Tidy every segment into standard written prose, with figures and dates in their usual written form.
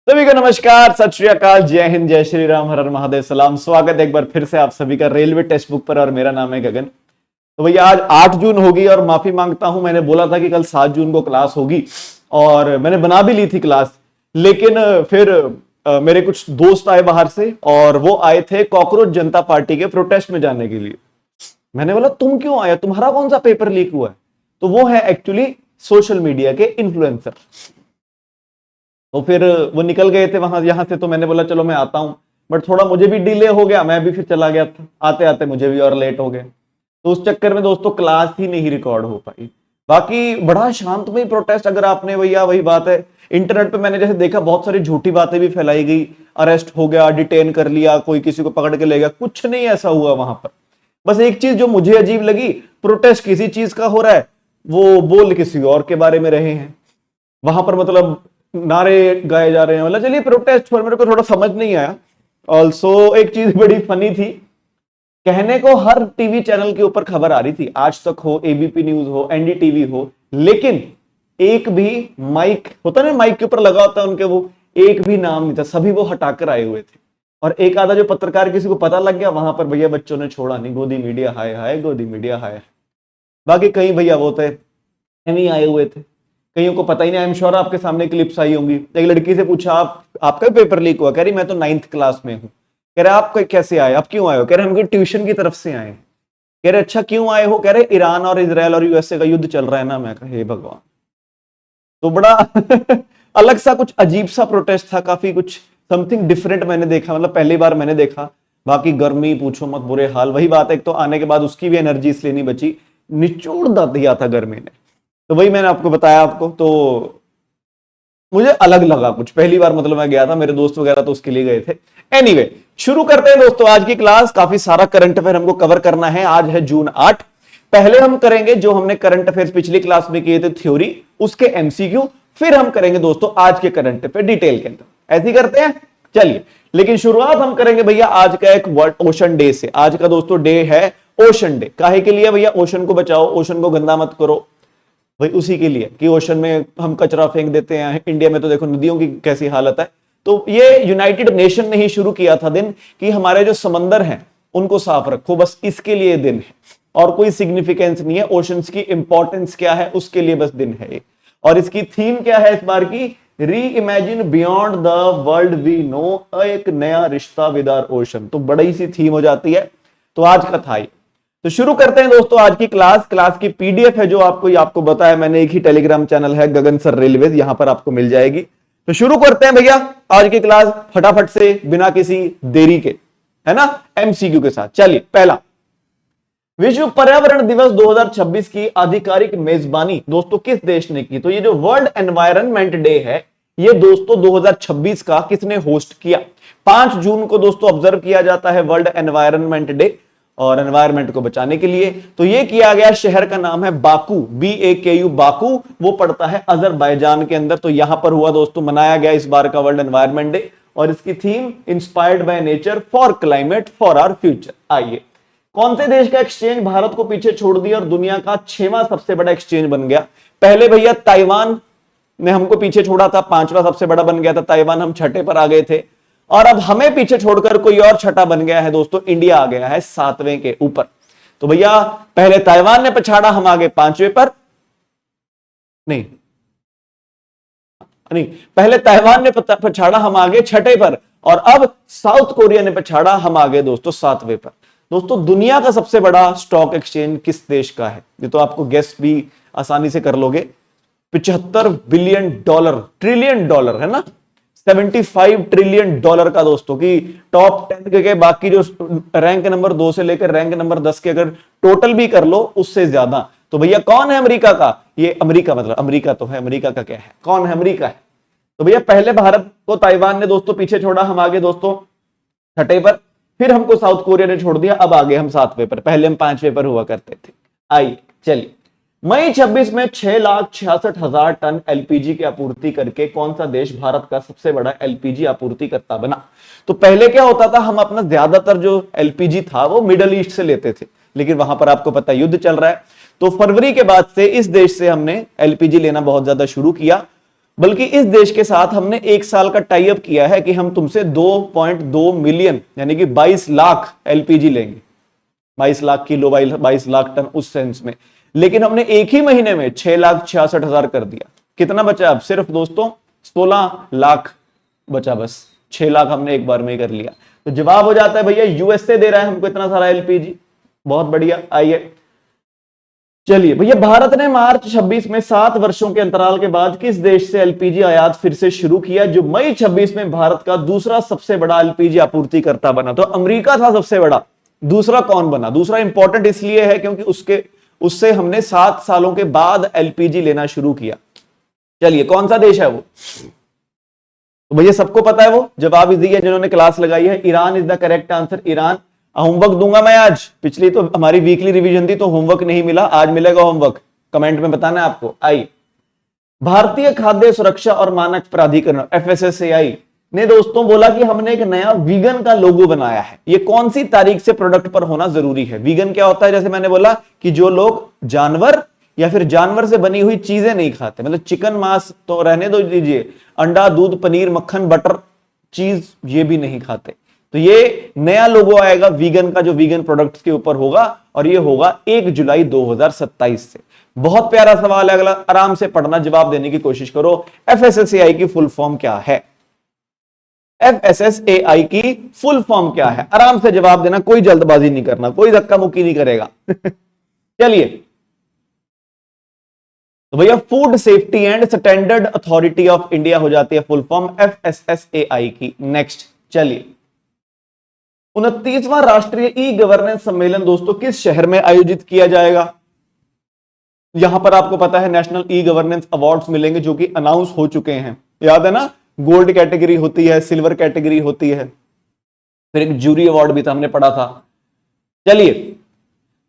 सभी को नमस्कार, सत श्री अकाल, जय हिंद, जय श्री राम, हर हर महादेव, सलाम। स्वागत है एक बार फिर से आप सभी का रेलवे टेक्स्ट बुक पर और मेरा नाम है गगन। तो भैया आज 8 जून होगी और माफी मांगता हूं, मैंने बोला था कि कल 7 जून को क्लास होगी और मैंने बना भी ली थी क्लास, लेकिन फिर मेरे कुछ दोस्त आए बाहर से और वो आए थे कॉकरोच जनता पार्टी के प्रोटेस्ट में जाने के लिए। मैंने बोला तुम क्यों आए, तुम्हारा कौन सा पेपर लीक हुआ है? तो वो है एक्चुअली सोशल मीडिया के इन्फ्लुएंसर। तो फिर वो निकल गए थे वहां यहां से, तो मैंने बोला चलो मैं आता हूं, बट थोड़ा मुझे भी डिले हो गया, मैं भी फिर चला गया था, आते आते मुझे भी और लेट हो गए। तो उस चक्कर में दोस्तों क्लास ही नहीं रिकॉर्ड हो पाई। बाकी बड़ा शांतमय प्रोटेस्ट, अगर आपने भैया वही बात है, इंटरनेट पे मैंने जैसे देखा बहुत सारी झूठी बातें भी फैलाई गई, अरेस्ट हो गया, डिटेन कर लिया, कोई किसी को पकड़ के ले गया, कुछ नहीं ऐसा हुआ वहां पर। बस एक चीज जो मुझे अजीब लगी, प्रोटेस्ट किसी चीज का हो रहा है, वो बोल किसी और के बारे में रहे हैं वहां पर, मतलब नारे गाए जा रहे हैं। मतलब चलिए प्रोटेस्ट पर मेरे को थोड़ा समझ नहीं आया। ऑल्सो एक चीज बड़ी फनी थी, कहने को हर टीवी चैनल के ऊपर खबर आ रही थी, आज तक हो, एबीपी न्यूज हो, एनडीटीवी हो, लेकिन एक भी माइक होता ना, माइक के ऊपर लगा होता है उनके, वो एक भी नाम नहीं था, सभी वो हटाकर आए हुए थे। और एक आधा जो पत्रकार किसी को पता लग गया, वहां पर भैया बच्चों ने छोड़ा नहीं, गोदी मीडिया हाय हाय, गोदी मीडिया हाय। बाकी कई भैया वो थे नहीं आए हुए थे, कईयों को पता ही नहीं। आई एम श्योर आपके सामने क्लिप्स आई होंगी। एक लड़की से पूछा आपका पेपर लीक हुआ? कह रही मैं तो 9th क्लास में हूँ। कह रहे आप कैसे आए, आप क्यों आए हो? कह रहे हम ट्यूशन की तरफ से आए। कह रहे अच्छा क्यों आए हो? कह रहे ईरान और इजराइल और यूएसए का युद्ध चल रहा है ना। मैं कहा हे भगवान। तो बड़ा अलग सा कुछ अजीब सा प्रोटेस्ट था, काफी कुछ समथिंग डिफरेंट मैंने देखा, मतलब पहली बार मैंने देखा। बाकी गर्मी पूछो मत, बुरे हाल। वही बात है, एक तो आने के बाद उसकी भी एनर्जी इसलिए नहीं बची, निचोड़ दिया था गर्मी ने। तो वही मैंने आपको बताया आपको, तो मुझे अलग लगा कुछ, पहली बार मतलब मैं गया था, मेरे दोस्त वगैरह तो उसके लिए गए थे। एनीवे, शुरू करते हैं दोस्तों आज की क्लास। काफी सारा करंट अफेयर हमको कवर करना है। आज है जून 8। पहले हम करेंगे जो हमने करंट अफेयर्स पिछली क्लास में किए थे, थ्योरी, उसके एमसीक्यू, फिर हम करेंगे दोस्तों आज के करंट अफेयर डिटेल के अंदर। ऐसे ही करते हैं, चलिए। लेकिन शुरुआत हम करेंगे भैया आज का एक वर्ल्ड ओशन डे से। आज का दोस्तों डे है ओशन डे। काहे के लिए भैया? ओशन को बचाओ, ओशन को गंदा मत करो, भाई उसी के लिए कि ओशन में हम कचरा फेंक देते हैं। इंडिया में तो देखो नदियों की कैसी हालत है। तो ये यूनाइटेड नेशन ने ही शुरू किया था दिन, कि हमारे जो समंदर हैं उनको साफ रखो, बस इसके लिए दिन है और कोई सिग्निफिकेंस नहीं है। ओशंस की इंपॉर्टेंस क्या है उसके लिए बस दिन है। और इसकी थीम क्या है इस बार की? Reimagine beyond the world we know, एक नया रिश्ता विद आवर ओशन। तो बड़ी सी थीम हो जाती है। तो आज का था ये। तो शुरू करते हैं दोस्तों आज की क्लास। क्लास की पीडीएफ है जो आपको बताया मैंने, एक ही टेलीग्राम चैनल है गगन सर रेलवेज, यहां पर आपको मिल जाएगी। तो शुरू करते हैं भैया आज की क्लास फटाफट से, बिना किसी देरी के, है ना, एमसीक्यू के साथ। चलिए, पहला, विश्व पर्यावरण दिवस 2026 की आधिकारिक मेजबानी दोस्तों किस देश ने की? तो ये जो वर्ल्ड एनवायरनमेंट डे है, ये दोस्तों 2026 का किसने होस्ट किया? 5 जून को दोस्तों ऑब्जर्व किया जाता है वर्ल्ड एनवायरनमेंट डे, और एनवायरनमेंट को बचाने के लिए। तो ये किया गया, शहर का नाम है बाकू, BAKU, बाकू। वो पड़ता है अजरबैजान के अंदर। तो यहां पर हुआ दोस्तों, मनाया गया इस बार का वर्ल्ड एनवायरनमेंट डे, और इसकी theme inspired by nature for climate for our future. आइए, कौन से देश का एक्सचेंज भारत को पीछे छोड़ दिया और दुनिया का 6वां सबसे बड़ा एक्सचेंज बन गया? पहले भैया ताइवान ने हमको पीछे छोड़ा था, 5वां सबसे बड़ा बन गया था ताइवान, हम 6ठे पर आ गए थे। और अब हमें पीछे छोड़कर कोई और 6ठा बन गया है दोस्तों, इंडिया आ गया है 7वें के ऊपर। तो भैया पहले ताइवान ने पछाड़ा, हम आगे 5वें पर। नहीं, पहले ताइवान ने पछाड़ा, हम आगे 6ठे पर, और अब साउथ कोरिया ने पछाड़ा, हम आगे दोस्तों 7वें पर। दोस्तों दुनिया का सबसे बड़ा स्टॉक एक्सचेंज किस देश का है? ये तो आपको गेस भी आसानी से कर लोगे। 75 बिलियन डॉलर, ट्रिलियन डॉलर है ना, 75 ट्रिलियन डॉलर का दोस्तों, की टॉप 10 के बाकी जो रैंक नंबर 2 से लेकर रैंक नंबर 10 के अगर टोटल भी कर लो उससे ज्यादा। तो भैया कौन है अमेरिका का? ये अमेरिका, मतलब अमेरिका तो है, अमेरिका का क्या है, कौन है? अमेरिका है। तो भैया पहले भारत को ताइवान ने दोस्तों पीछे छोड़ा, हम आगे दोस्तों 6ठे पर, फिर हमको साउथ कोरिया ने छोड़ दिया, अब आगे हम 7वें पर, पहले हम 5वें पर हुआ करते थे। आइए चलिए, मई 26 में 6,66,000 टन एलपीजी की आपूर्ति करके कौन सा देश भारत का सबसे बड़ा एलपीजी आपूर्तिकर्ता बना? तो पहले क्या होता था, हम अपना ज्यादातर जो एलपीजी था वो मिडल ईस्ट से लेते थे, लेकिन वहां पर आपको पता है युद्ध चल रहा है। तो फरवरी के बाद से इस देश से हमने एलपीजी लेना बहुत ज्यादा शुरू किया। बल्कि इस देश के साथ हमने 1 साल का टाई अप किया है कि हम तुमसे 2.2 मिलियन यानी कि 22 लाख एलपीजी लेंगे, 22 लाख किलो, 22 लाख टन उस सेंस में। लेकिन हमने एक ही महीने में 6,66,000 कर दिया। कितना बचा अब? सिर्फ दोस्तों 16 लाख बचा, बस 6 लाख हमने एक बार में ही कर लिया। तो जवाब हो जाता है भैया यूएसए दे रहा है हमको इतना सारा एलपीजी। बहुत बढ़िया। आइए चलिए भैया, भारत ने मार्च 26 में 7 वर्षों के अंतराल के बाद किस देश से एलपीजी आयात फिर से शुरू किया, जो मई 26 में भारत का दूसरा सबसे बड़ा एलपीजी आपूर्तिकर्ता बना? तो अमेरिका था सबसे बड़ा, दूसरा कौन बना? दूसरा इंपॉर्टेंट इसलिए है क्योंकि उससे हमने 7 सालों के बाद एलपीजी लेना शुरू किया। चलिए कौन सा देश है वो? तो भैया सबको पता है वो, जवाब इजी है जिन्होंने क्लास लगाई है। Iran is the correct answer, Iran. Homework दूंगा मैं आज, पिछली तो हमारी वीकली रिवीजन थी तो होमवर्क नहीं मिला, आज मिलेगा होमवर्क, कमेंट में बताना है आपको। आई भारतीय खाद्य सुरक्षा और मानक प्राधिकरण एफएसएसएआई ने दोस्तों बोला कि हमने एक नया वीगन का लोगो बनाया है। ये कौन सी तारीख से प्रोडक्ट पर होना जरूरी है? वीगन क्या होता है? जैसे मैंने बोला कि जो लोग जानवर या फिर जानवर से बनी हुई चीजें नहीं खाते, मतलब चिकन मांस तो रहने दो दीजिए, अंडा, दूध, पनीर, मक्खन, बटर, चीज ये भी नहीं खाते। तो ये नया लोगो आएगा वीगन का, जो वीगन प्रोडक्ट्स के ऊपर होगा, और ये होगा 1 जुलाई 2027 से। बहुत प्यारा सवाल है अगला, आराम से पढ़ना, जवाब देने की कोशिश करो। एफएसएसएआई की फुल फॉर्म क्या है? एफएसएसएआई की फुल फॉर्म क्या है? आराम से जवाब देना, कोई जल्दबाजी नहीं करना, कोई धक्का मुक्की नहीं करेगा। चलिए तो भैया food safety and standard authority of India हो जाती है फुल फॉर्म एफएसएसएआई की। नेक्स्ट चलिए, 29वां राष्ट्रीय ई गवर्नेंस सम्मेलन दोस्तों किस शहर में आयोजित किया जाएगा? यहां पर आपको पता है नेशनल ई गवर्नेंस अवार्ड्स मिलेंगे जो कि अनाउंस हो चुके हैं, याद है ना? गोल्ड कैटेगरी होती है, सिल्वर कैटेगरी होती है, फिर एक जूरी अवार्ड भी था, हमने पढ़ा था। चलिए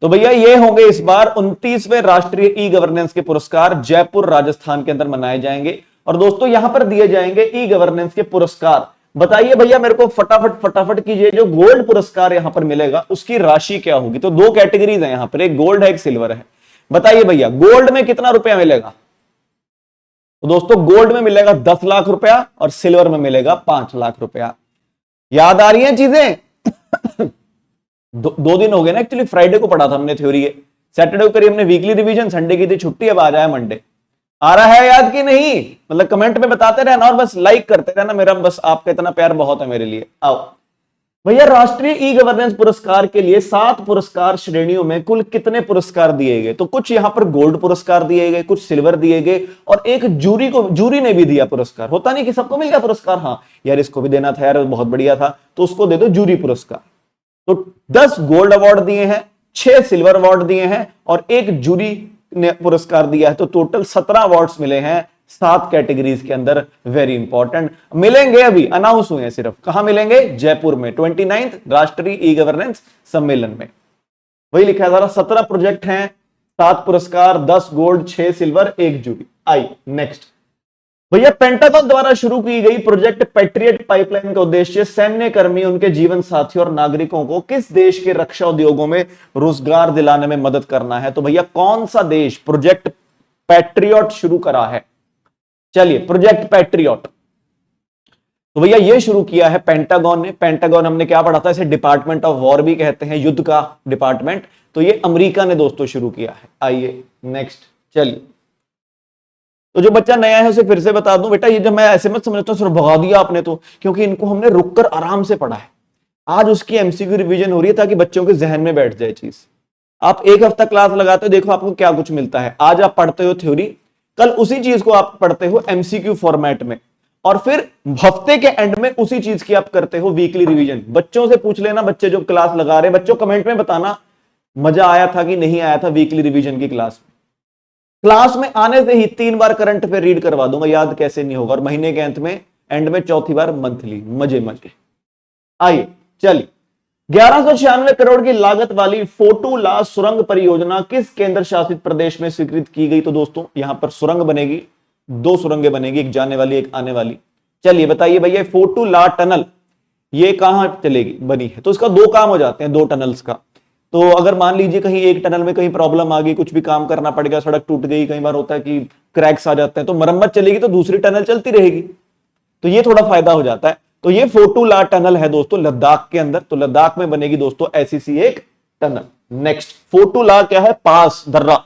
तो भैया ये होंगे इस बार 29वें राष्ट्रीय ई गवर्नेंस के पुरस्कार जयपुर राजस्थान के अंदर मनाए जाएंगे। और दोस्तों यहां पर दिए जाएंगे ई गवर्नेंस के पुरस्कार। बताइए भैया मेरे को फटाफट कीजिए, जो गोल्ड पुरस्कार यहां पर मिलेगा उसकी राशि क्या होगी? तो 2 कैटेगरीज है यहां पर, एक गोल्ड है एक सिल्वर है। बताइए भैया गोल्ड में कितना रुपया मिलेगा? तो दोस्तों गोल्ड में मिलेगा 10 लाख रुपया और सिल्वर में मिलेगा 5 लाख रुपया। याद आ रही हैं चीजें? 2 दिन हो गए ना, एक्चुअली फ्राइडे को पढ़ा था हमने थ्योरी, सैटरडे को करी हमने वीकली रिवीजन, संडे की थी छुट्टी, अब आ जाए मंडे। आ रहा है याद कि नहीं? मतलब कमेंट में बताते रहना और बस लाइक करते रहना, मेरा बस आपका इतना प्यार बहुत है मेरे लिए। आओ भैया, राष्ट्रीय ई गवर्नेंस पुरस्कार के लिए 7 पुरस्कार श्रेणियों में कुल कितने पुरस्कार दिए गए? तो कुछ यहां पर गोल्ड पुरस्कार दिए गए, कुछ सिल्वर दिए गए, और एक जूरी ने भी दिया पुरस्कार। होता नहीं कि सबको मिल गया पुरस्कार, हाँ यार इसको भी देना था यार, बहुत बढ़िया था, तो उसको दे दो जूरी पुरस्कार। तो 10 गोल्ड अवार्ड दिए हैं, 6 सिल्वर अवार्ड दिए हैं और 1 जूरी ने पुरस्कार दिया है। तो टोटल 17 अवार्ड्स मिले हैं 7 कैटेगरीज के अंदर। वेरी इंपॉर्टेंट, मिलेंगे अभी अनाउंस हुए हैं, सिर्फ कहां मिलेंगे? जयपुर में 29th राष्ट्रीय ई गवर्नेंस सम्मेलन में। वही लिखा है जरा, 17 प्रोजेक्ट हैं, 7 पुरस्कार, 10 गोल्ड, 6 सिल्वर, 1 जूरी। आई नेक्स्ट भैया, पेंटागन द्वारा शुरू की गई प्रोजेक्ट पैट्रियट पाइपलाइन का उद्देश्य सैन्य कर्मी, उनके जीवन साथियों और नागरिकों को किस देश के रक्षा उद्योगों में रोजगार दिलाने में मदद करना है? तो भैया कौन सा देश प्रोजेक्ट पैट्रियट शुरू करा है? चलिए प्रोजेक्ट पैट्रियट तो भैया ये शुरू किया है पेंटागन ने। पेंटागन हमने क्या पढ़ा था? इसे डिपार्टमेंट ऑफ वॉर भी कहते हैं, युद्ध का डिपार्टमेंट। तो ये अमेरिका ने दोस्तों शुरू किया है। आइए नेक्स्ट चलिए, तो जो बच्चा नया है उसे फिर से बता दूं बेटा, ये जब मैं ऐसे मत समझता हूं सिर्फ भगा दिया आपने, तो क्योंकि इनको हमने रुककर आराम से पढ़ा है। आज उसकी एमसीक्यू रिवीजन हो रही है ताकि बच्चों के जहन में बैठ जाए चीज। आप 1 हफ्ता क्लास लगाते हो, देखो आपको क्या कुछ मिलता है। आज आप पढ़ते हो थ्योरी, कल उसी चीज को आप पढ़ते हो एमसीक्यू फॉर्मेट में, और फिर हफ्ते के एंड में उसी चीज की आप करते हो वीकली रिवीजन। बच्चों से पूछ लेना, बच्चे जो क्लास लगा रहे, बच्चों कमेंट में बताना मजा आया था कि नहीं आया था वीकली रिवीजन की क्लास में। क्लास में आने से ही 3 बार करंट अफेयर रीड करवा दूंगा, याद कैसे नहीं होगा। और महीने के अंत में एंड में 4थी बार मंथली, मजे मजे। आइए चलिए, 1196 करोड़ की लागत वाली फोटूला सुरंग परियोजना किस केंद्र शासित प्रदेश में स्वीकृत की गई? तो दोस्तों यहां पर सुरंग बनेगी, 2 सुरंगें बनेगी, एक जाने वाली एक आने वाली। चलिए बताइए भैया, फोटूला टनल ये कहां चलेगी? बनी है, तो इसका 2 काम हो जाते हैं, 2 टनल्स का। तो अगर मान लीजिए कहीं एक टनल में कहीं प्रॉब्लम आ गई, कुछ भी काम करना पड़ेगा, सड़क टूट गई, कई बार होता है कि क्रैक्स आ जाते हैं, तो मरम्मत चलेगी तो दूसरी टनल चलती रहेगी, तो ये थोड़ा फायदा हो जाता है। तो ये फोटूला टनल है दोस्तों लद्दाख के अंदर, तो लद्दाख में बनेगी दोस्तों ऐसी सी एक टनल। नेक्स्ट, फोटूला क्या है? पास दर्रा।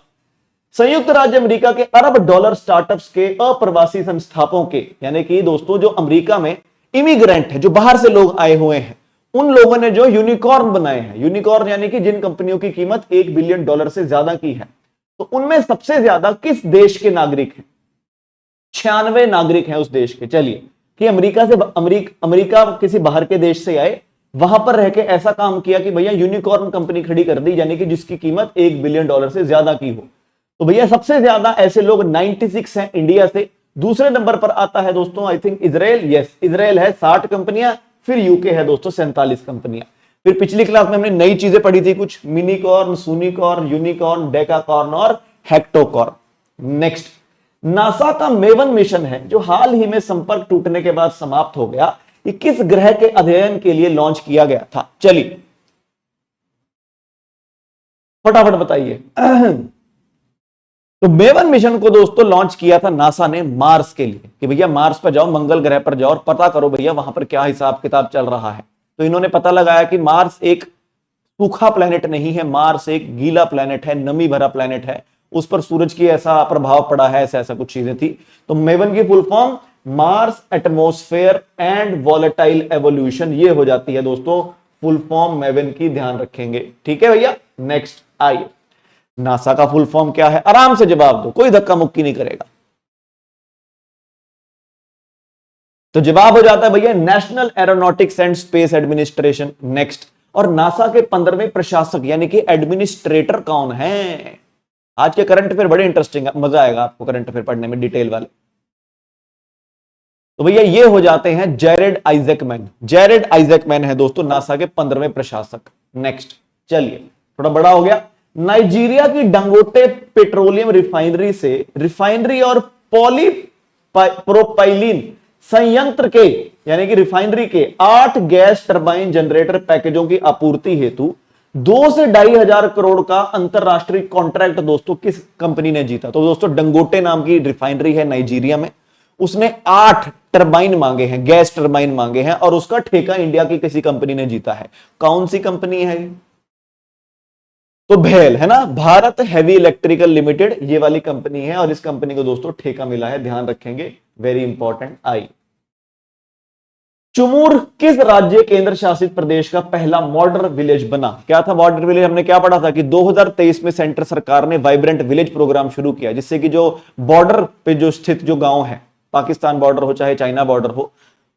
संयुक्त राज्य अमेरिका के अरब डॉलर स्टार्टअप्स के अप्रवासी संस्थापकों के, यानी कि दोस्तों जो अमेरिका में इमिग्रेंट है, जो बाहर से लोग आए हुए हैं, उन लोगों ने जो यूनिकॉर्न बनाए हैं, यूनिकॉर्न यानी कि जिन कंपनियों की कीमत $1 बिलियन से ज्यादा की है, तो उनमें सबसे ज्यादा किस देश के नागरिक हैं? 96 नागरिक हैं उस देश के। चलिए कि अमेरिका किसी बाहर के देश से आए, वहां पर रह के ऐसा काम किया कि भैया यूनिकॉर्न कंपनी खड़ी कर दी, यानी कि जिसकी कीमत $1 बिलियन से ज्यादा की हो। तो भैया सबसे ज्यादा ऐसे लोग 96 हैं इंडिया से। दूसरे नंबर पर आता है दोस्तों I think Israel, yes Israel है 60 कंपनियां, फिर यूके है दोस्तों 47 कंपनियां। फिर पिछली क्लास में हमने नई चीजें पढ़ी थी कुछ, मिनीकॉर्न, सूनिकॉर्न, यूनिकॉर्न, डेकाकॉर्न और हेक्टोकॉर्न। नेक्स्ट, नासा का मेवन मिशन है जो हाल ही में संपर्क टूटने के बाद समाप्त हो गया, ये किस ग्रह के अध्ययन के लिए लॉन्च किया गया था? चलिए फटाफट बताइए। तो मेवन मिशन को दोस्तों लॉन्च किया था नासा ने मार्स के लिए, कि भैया मार्स पर जाओ, मंगल ग्रह पर जाओ और पता करो भैया वहां पर क्या हिसाब किताब चल रहा है। तो इन्होंने पता लगाया कि मार्स एक सूखा प्लेनेट नहीं है, मार्स एक गीला प्लेनेट है, नमी भरा प्लेनेट है, उस पर सूरज की ऐसा प्रभाव पड़ा है, ऐसा कुछ चीजें थी। तो मेवन की full form Mars atmosphere and volatile evolution, ये हो जाती है दोस्तों फुल फॉर्म मेवन की, ध्यान रखेंगे। ठीक है भैया। नेक्स्ट आइए, नासा का फुल फॉर्म क्या है? आराम से जवाब दो, कोई धक्का मुक्की नहीं करेगा। तो जवाब हो जाता है भैया national aeronautics and space administration. Next, और नासा के 15वें प्रशासक यानी कि एडमिनिस्ट्रेटर कौन है? आज के करंट अफेयर बड़े इंटरेस्टिंग है, मजा आएगा आपको करंट अफेयर पढ़ने में, डिटेल वाले। तो भैया ये हो जाते हैं जैरेड आइजैकमैन। जैरेड आइजैकमैन है दोस्तों नासा के 15वें प्रशासक। नेक्स्ट, चलिए थोड़ा बड़ा हो गया। नाइजीरिया की डंगोटे पेट्रोलियम रिफाइनरी से रिफाइनरी और पॉलीप्रोपाइलीन संयंत्र के यानी कि रिफाइनरी के 8 गैस टरबाइन जनरेटर पैकेजों की आपूर्ति हेतु 2 से 2,500 करोड़ का अंतरराष्ट्रीय कॉन्ट्रैक्ट दोस्तों किस कंपनी ने जीता? तो दोस्तों डंगोटे नाम की रिफाइनरी है नाइजीरिया में, उसने 8 टरबाइन मांगे हैं, गैस टरबाइन मांगे हैं, और उसका ठेका इंडिया की किसी कंपनी ने जीता है। कौन सी कंपनी है? तो भेल है ना, भारत हेवी इलेक्ट्रिकल लिमिटेड, ये वाली कंपनी है, और इस कंपनी को दोस्तों ठेका मिला है, ध्यान रखेंगे, वेरी इंपॉर्टेंट। आई, चुमूर किस राज्य केंद्र शासित प्रदेश का पहला मॉडर्न विलेज बना? क्या था मॉडर्न विलेज? हमने क्या पढ़ा था कि 2023 में सेंटर सरकार ने वाइब्रेंट विलेज प्रोग्राम शुरू किया, जिससे कि जो बॉर्डर पे जो स्थित जो गांव है, पाकिस्तान बॉर्डर हो चाहे चाइना बॉर्डर हो,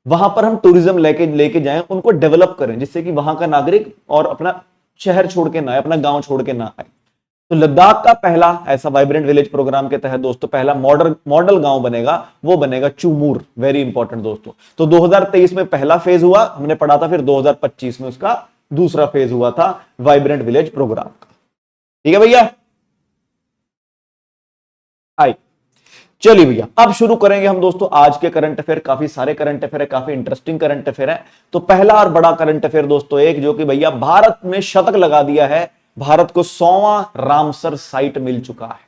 वहां पर हम टूरिज्म लेके जाएं, उनको डेवलप करें, जिससे कि वहां का नागरिक और अपना शहर छोड़ के ना आए, अपना गांव छोड़ के ना आए। तो लद्दाख का पहला ऐसा वाइब्रेंट विलेज प्रोग्राम के तहत दोस्तों पहला मॉडल गांव बनेगा, वो बनेगा चुमूर, वेरी इंपॉर्टेंट दोस्तों। तो 2023 में पहला फेज हुआ, हमने पढ़ा था, फिर 2025 में उसका दूसरा फेज हुआ था वाइब्रेंट विलेज प्रोग्राम का। ठीक है भैया। आई, चलिए भैया अब शुरू करेंगे हम दोस्तों आज के करंट अफेयर। काफी सारे करंट अफेयर है, काफी इंटरेस्टिंग करंट अफेयर है। तो पहला और बड़ा करंट अफेयर दोस्तों एक, जो कि भैया भारत ने शतक लगा दिया है, भारत को 100वां रामसर साइट मिल चुका है,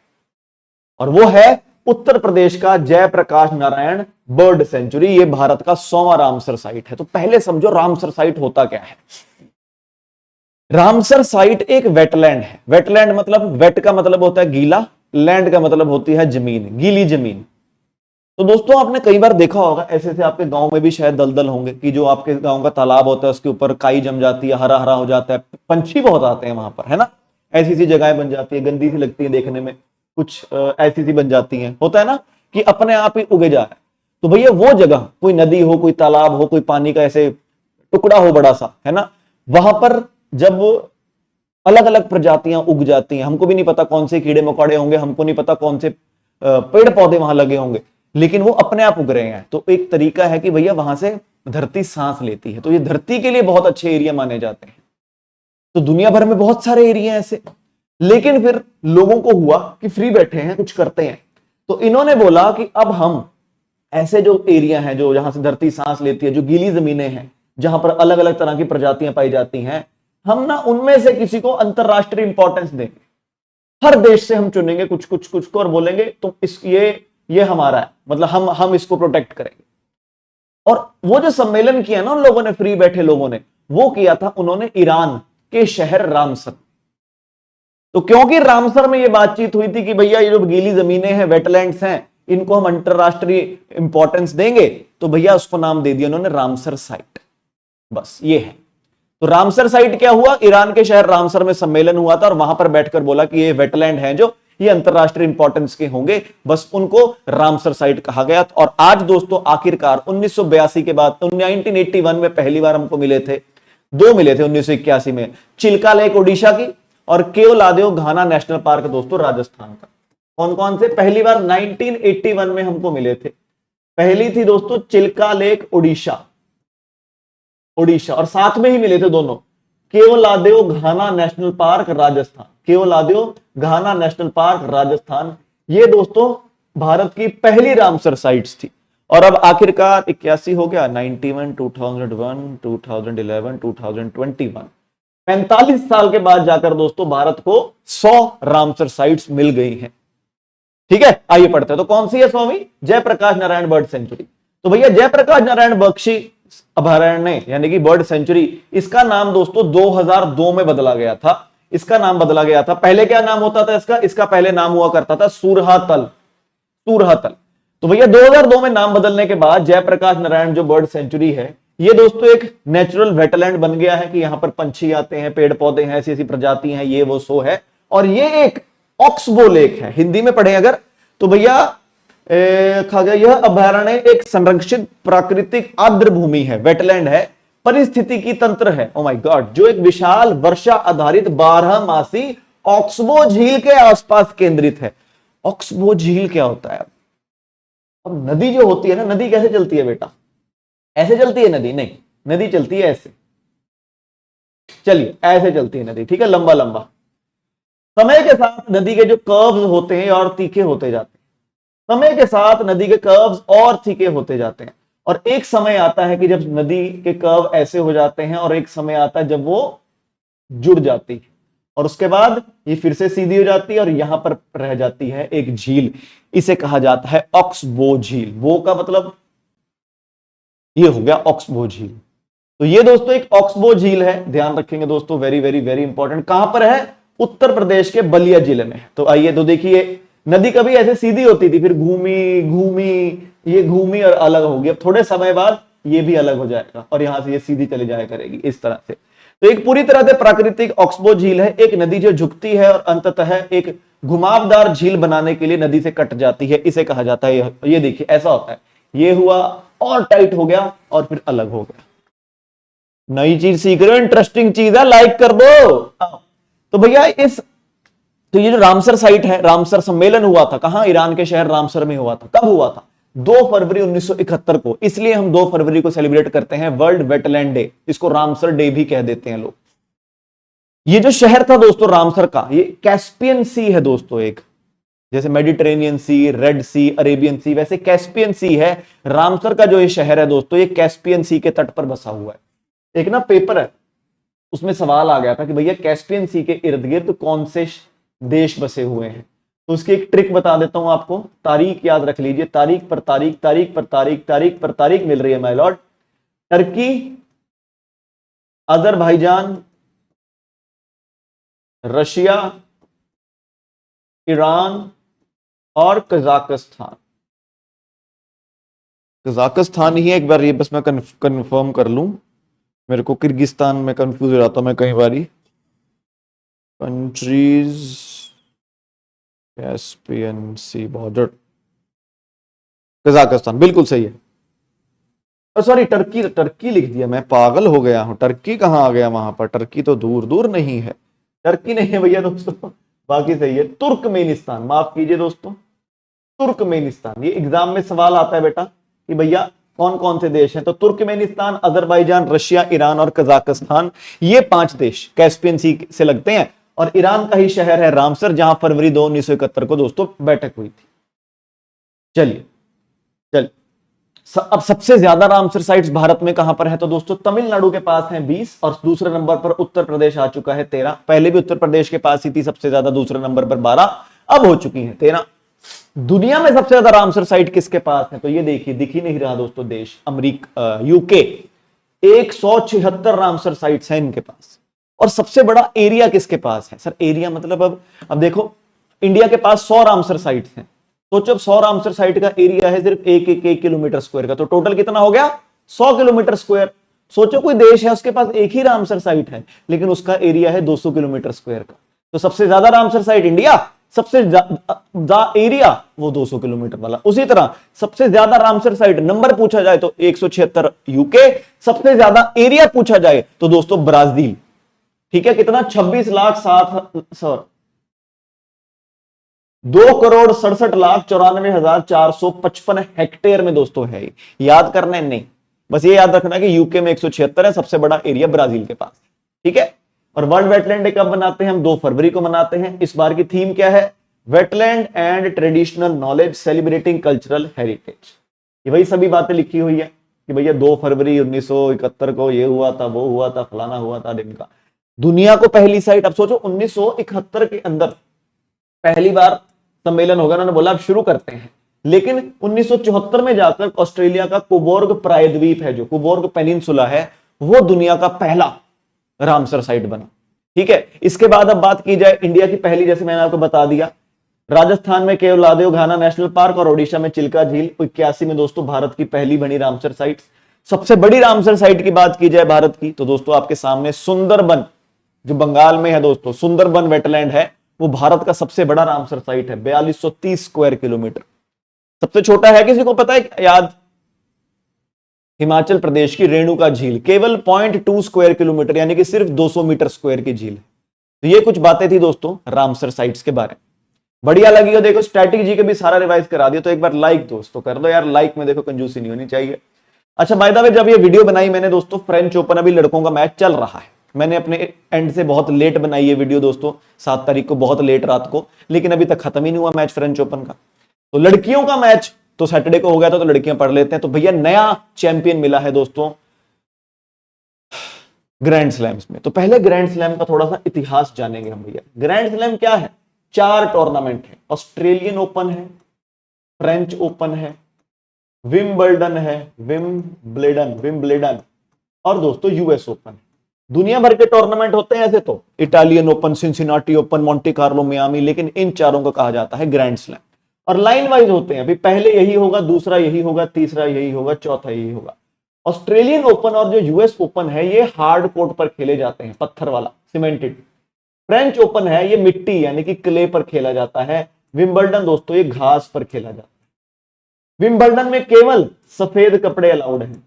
और वो है उत्तर प्रदेश का जयप्रकाश नारायण बर्ड सेंचुरी। ये भारत का 100वां रामसर साइट है। तो पहले समझो रामसर साइट होता क्या है। रामसर साइट एक वेटलैंड है। वेटलैंड मतलब, वेट का मतलब होता है गीला, लैंड का मतलब होती है जमीन, गीली जमीन। तो दोस्तों आपने कई बार देखा होगा, ऐसे ऐसे आपके गांव में भी शायद दलदल होंगे कि जो आपके गांव का तालाब होता है उसके ऊपर काई जम जाती है, हरा हरा हो जाता है, पंछी बहुत आते हैं वहां पर, है ना। ऐसी सी जगहें बन जाती है, गंदी सी लगती है देखने में, कुछ ऐसी सी बन जाती है, होता है ना कि अपने आप ही उगे जा रहा है। तो भैया वो जगह, कोई नदी हो, कोई तालाब हो, कोई पानी का ऐसे टुकड़ा हो बड़ा सा, है ना, वहां पर जब अलग अलग प्रजातियां उग जाती हैं, हमको भी नहीं पता कौन से कीड़े मकोड़े होंगे, हमको नहीं पता कौन से पेड़ पौधे वहां लगे होंगे, लेकिन वो अपने आप उग रहे हैं। तो एक तरीका है कि भैया वहां से धरती सांस लेती है, तो ये धरती के लिए बहुत अच्छे एरिया माने जाते हैं। तो दुनिया भर में बहुत सारे एरिया ऐसे, लेकिन फिर लोगों को हुआ कि फ्री बैठे हैं, कुछ करते हैं, तो इन्होंने बोला कि अब हम ऐसे जो एरिया हैं, जो जहां से धरती सांस लेती है, जो गीली जमीनें हैं, जहां पर अलग अलग तरह की प्रजातियां पाई जाती हैं, हम ना उनमें से किसी को अंतरराष्ट्रीय इंपॉर्टेंस देंगे। हर देश से हम चुनेंगे कुछ कुछ कुछ को और बोलेंगे तो ये हमारा है, मतलब हम इसको प्रोटेक्ट करेंगे। और वो जो सम्मेलन किया ना उन लोगों ने, फ्री बैठे लोगों ने, वो किया था उन्होंने ईरान के शहर रामसर। तो क्योंकि रामसर में ये बातचीत हुई थी कि भैया ये जो गीली जमीनें हैं, वेटलैंड्स हैं, इनको हम अंतरराष्ट्रीय इंपॉर्टेंस देंगे, तो भैया उसको नाम दे दिया उन्होंने रामसर साइट। बस ये है। तो रामसर साइट क्या हुआ, ईरान के शहर रामसर में सम्मेलन हुआ था और वहां पर बैठकर बोला कि ये वेटलैंड हैं जो ये अंतरराष्ट्रीय इंपॉर्टेंस के होंगे, बस उनको रामसर साइट कहा गया। और आज दोस्तों आखिरकार 1982 के बाद 1981 में पहली बार हमको मिले थे, दो मिले थे 1981 में, चिल्का लेक ओडिशा की और केवलादेव घाना नेशनल पार्क दोस्तों राजस्थान का। कौन कौन से पहली बार 1981 में हमको मिले थे? पहली थी दोस्तों चिल्का लेक ओडिशा, और साथ में ही मिले थे दोनों, केवलादेव घाना नेशनल पार्क राजस्थान, केवलादेव घाना नेशनल पार्क राजस्थान। ये दोस्तों भारत की पहली रामसर साइट्स थी। और अब आखिरकार 81 हो गया, 91, 2001, 2011, 2021, 45 साल के बाद जाकर दोस्तों भारत को 100 रामसर साइट्स मिल गई हैं। ठीक है, आइए पढ़ते हैं। तो कौन सी है 100वीं? Jayaprakash Narayan birth century. तो भैया जयप्रकाश नारायण बख्शी अभयारण्य यानी कि बर्ड सेंचुरी, इसका नाम दोस्तों 2002 में बदला गया था। इसका नाम बदला गया था, पहले क्या नाम होता था इसका पहले नाम हुआ करता था सूरहातल। तो भैया 2002 में नाम बदलने के बाद जयप्रकाश नारायण जो बर्ड सेंचुरी है, ये दोस्तों एक नेचुरल वेटलैंड बन गया है कि यहां पर पंछी आते हैं, पेड़ पौधे हैं, ऐसी ऐसी प्रजाति हैं, ये वो सो है। और ये एक ऑक्सबो लेक है, हिंदी में पढ़े अगर तो भैया यह अभयारण्य एक संरक्षित प्राकृतिक आर्द्र भूमि है, वेटलैंड है, परिस्थितिकी तंत्र है, ओ माय गॉड, जो एक विशाल वर्षा आधारित 12 मासी ऑक्सबो झील के आसपास केंद्रित है। ऑक्सबो झील क्या होता है? अब नदी जो होती है ना, नदी कैसे चलती है बेटा? ऐसे चलती है नदी? नहीं, नदी चलती है ऐसे। चलिए ऐसे चलती है नदी, ठीक है, लंबा लंबा। समय के साथ नदी के जो कर्व्स होते हैं और तीखे होते जाते हैं, समय के साथ नदी के कर्व्स और तीखे होते जाते हैं। और एक समय आता है कि जब नदी के कर्व ऐसे हो जाते हैं और एक समय आता है जब वो जुड़ जाती है और उसके बाद ये फिर से सीधी हो जाती है और यहां पर रह जाती है एक झील, इसे कहा जाता है ऑक्सबो झील। वो का मतलब ये हो गया ऑक्सबो झील। तो ये दोस्तों एक ऑक्सबो झील है, ध्यान रखेंगे दोस्तों, वेरी वेरी वेरी इंपॉर्टेंट। कहां पर है? उत्तर प्रदेश के बलिया जिले में। तो आइए, तो देखिए नदी कभी ऐसे सीधी होती थी, फिर घूमी घूमी, ये घूमी और अलग होगी। अब थोड़े समय बाद ये भी अलग हो जाएगा और यहां से ये सीधी चली जाया करेगी इस तरह से। तो एक पूरी तरह से प्राकृतिक ऑक्सबो झील है, एक नदी जो झुकती है और अंततः एक घुमावदार झील बनाने के लिए नदी से कट जाती है, इसे कहा जाता है। ये देखिए ऐसा होता है, ये हुआ और टाइट हो गया और फिर अलग हो गया। नई चीज सीख रहे हो, इंटरेस्टिंग चीज है, लाइक कर दो। तो भैया तो ये जो रामसर साइट है, रामसर सम्मेलन हुआ था कहां? ईरान के शहर रामसर में हुआ था। कब हुआ था? 2 फरवरी 1971 को। इसलिए हम 2 फरवरी को सेलिब्रेट करते हैं वर्ल्ड वेटलैंड डे, इसको रामसर डे भी कह देते हैं लोग। ये जो शहर था दोस्तों रामसर का, ये कैस्पियन सी है दोस्तों, एक जैसे मेडिटेरेनियन सी, रेड सी, अरेबियन सी, वैसे कैस्पियन सी है। रामसर का जो ये शहर है दोस्तों, ये कैस्पियन सी के तट पर बसा हुआ है। एक ना पेपर है, उसमें सवाल आ गया था कि भैया कैस्पियन सी के इर्द गिर्द कौन से देश बसे हुए हैं। तो उसकी एक ट्रिक बता देता हूं आपको, तारीख याद रख लीजिए, तारीख पर तारीख, तारीख पर तारीख, तारीख पर तारीख मिल रही है my Lord. Turkey, Azerbaijan, Russia, Iran और कजाकिस्तान। कजाकिस्तान ही है, एक बार ये बस मैं कंफर्म कर लूं, मेरे को किर्गिस्तान में कंफ्यूज हो जाता हूं मैं कई बारी। कंट्रीज कैस्पियन सी बॉर्डर, कजाकिस्तान बिल्कुल सही है। सॉरी, टर्की लिख दिया, मैं पागल हो गया हूं। टर्की कहां आ गया वहां पर? टर्की तो दूर दूर नहीं है, टर्की नहीं है भैया दोस्तों, बाकी सही है। तुर्कमेनिस्तान, माफ कीजिए दोस्तों, तुर्कमेनिस्तान। ये एग्जाम में सवाल आता है बेटा कि भैया कौन कौन से देश हैं, तो तुर्कमेनिस्तान, अजरबैजान, रशिया, ईरान और कजाकिस्तान, ये 5 देश कैस्पियन सी से लगते हैं। और ईरान का ही शहर है रामसर, जहां फरवरी 2, 1971 को दोस्तों बैठक हुई थी। चलिए अब सबसे ज्यादा रामसर साइट्स भारत में कहां पर है? तो दोस्तों तमिलनाडु के पास है 20 और दूसरे नंबर पर उत्तर प्रदेश आ चुका है 13। पहले भी उत्तर प्रदेश के पास ही थी सबसे ज्यादा, दूसरे नंबर पर 12, अब हो चुकी है 13। दुनिया में सबसे ज्यादा रामसर साइट किसके पास है? तो ये देखिए, दिख ही नहीं रहा दोस्तों देश, अमेरिका, यूके। 176 रामसर साइट्स हैं इनके पास। और सबसे बड़ा एरिया किसके पास है? सर एरिया मतलब अब देखो, इंडिया के पास 100 रामसर साइट्स हैं। तो जब 100 रामसर साइट का एरिया है सिर्फ 1 किलोमीटर स्क्वायर का, तो टोटल कितना हो गया? 100 किलोमीटर स्क्वायर। सोचो कोई देश है उसके पास एक ही रामसर साइट है, लेकिन उसका एरिया है 200 किलोमीटर स्क्वायर का। तो सबसे ज्यादा रामसर साइट इंडिया, सबसे ज्यादा एरिया वो 200 किलोमीटर वाला। उसी तरह सबसे ज्यादा रामसर साइट नंबर पूछा जाए तो 176 यूके, सबसे ज्यादा एरिया पूछा जाए तो दोस्तों ब्राजील। ठीक है, कितना? 2,67,94,455 हेक्टेयर में दोस्तों है। याद करना है नहीं, बस ये याद रखना कि यूके में 176 है, सबसे बड़ा एरिया ब्राजील के पास। ठीक है। और वर्ल्ड वेटलैंड डे कब मनाते हैं हम? 2 फरवरी को मनाते हैं। इस बार की थीम क्या है? Wetland and traditional knowledge celebrating cultural heritage. ये वही सभी बातें लिखी हुई है कि भैया 2 फरवरी 1971 को ये हुआ था, वो हुआ था, फलाना हुआ था दिन का। दुनिया को पहली साइट, अब सोचो 1971 के अंदर पहली बार सम्मेलन होगा, उन्होंने बोला अब शुरू करते हैं। लेकिन 1974 में जाकर ऑस्ट्रेलिया का कोबोर्ग प्रायद्वीप है, जो कोबोर्ग पेनिनसुला है, वो दुनिया का पहला रामसर साइट बना। ठीक है। इसके बाद अब बात की जाए इंडिया की पहली, जैसे मैंने आपको बता दिया, राजस्थान में केवलादेव घाना नेशनल पार्क और ओडिशा में चिल्का झील 81 में दोस्तों भारत की पहली बनी रामसर साइट। सबसे बड़ी रामसर साइट की बात की जाए भारत की, तो दोस्तों आपके सामने सुंदरबन, जो बंगाल में है दोस्तों, सुंदरबन वेटलैंड है, वो भारत का सबसे बड़ा रामसर साइट है, 4230 स्क्वायर किलोमीटर। सबसे छोटा है किसी को पता है याद? हिमाचल प्रदेश की रेणुका झील, केवल 0.2 स्क्वायर किलोमीटर, यानी कि सिर्फ 200 मीटर स्क्वायर की झील है। तो ये कुछ बातें थी दोस्तों रामसर साइट्स के बारे में। बढ़िया लगी हो? देखो स्टैटिक जी के भी सारा रिवाइज करा दिया, तो एक बार लाइक दोस्तों कर दो यार, लाइक में देखो कंजूसी नहीं होनी चाहिए। अच्छा बाय द वे, जब ये वीडियो बनाई मैंने दोस्तों, फ्रेंच ओपन अभी लड़कों का मैच चल रहा है। मैंने अपने एंड से बहुत लेट बनाई है वीडियो दोस्तों, 7 तारीख को बहुत लेट रात को, लेकिन अभी तक खत्म ही नहीं हुआ मैच फ्रेंच ओपन का। तो लड़कियों का मैच तो सैटरडे को हो गया था, तो लड़कियां पढ़ लेते हैं। तो भैया नया चैंपियन मिला है दोस्तों ग्रैंड स्लैम्स में। तो पहले ग्रैंड स्लैम का थोड़ा सा इतिहास जानेंगे हम भैया। ग्रैंड स्लैम क्या है? 4 टूर्नामेंट है। ऑस्ट्रेलियन ओपन है, फ्रेंच ओपन है, विंबलडन है, विंबलेडन और दोस्तों यूएस ओपन। दुनिया भर के टूर्नामेंट होते हैं ऐसे तो, Italian open, Cincinnati open, Monte Carlo, Miami, लेकिन इन चारों को कहा जाता है ग्रैंड स्लैम। और लाइन वाइज होते हैं, अभी पहले यही होगा, दूसरा यही होगा, तीसरा यही होगा, चौथा यही होगा। ऑस्ट्रेलियन ओपन और जो यूएस ओपन है ये हार्ड कोर्ट पर खेले जाते हैं, पत्थर वाला, सीमेंटेड। फ्रेंच ओपन है ये मिट्टी यानी कि क्ले पर खेला जाता है। विंबलडन दोस्तों ये घास पर खेला जाता है। विंबलडन में केवल सफेद कपड़े अलाउड हैं।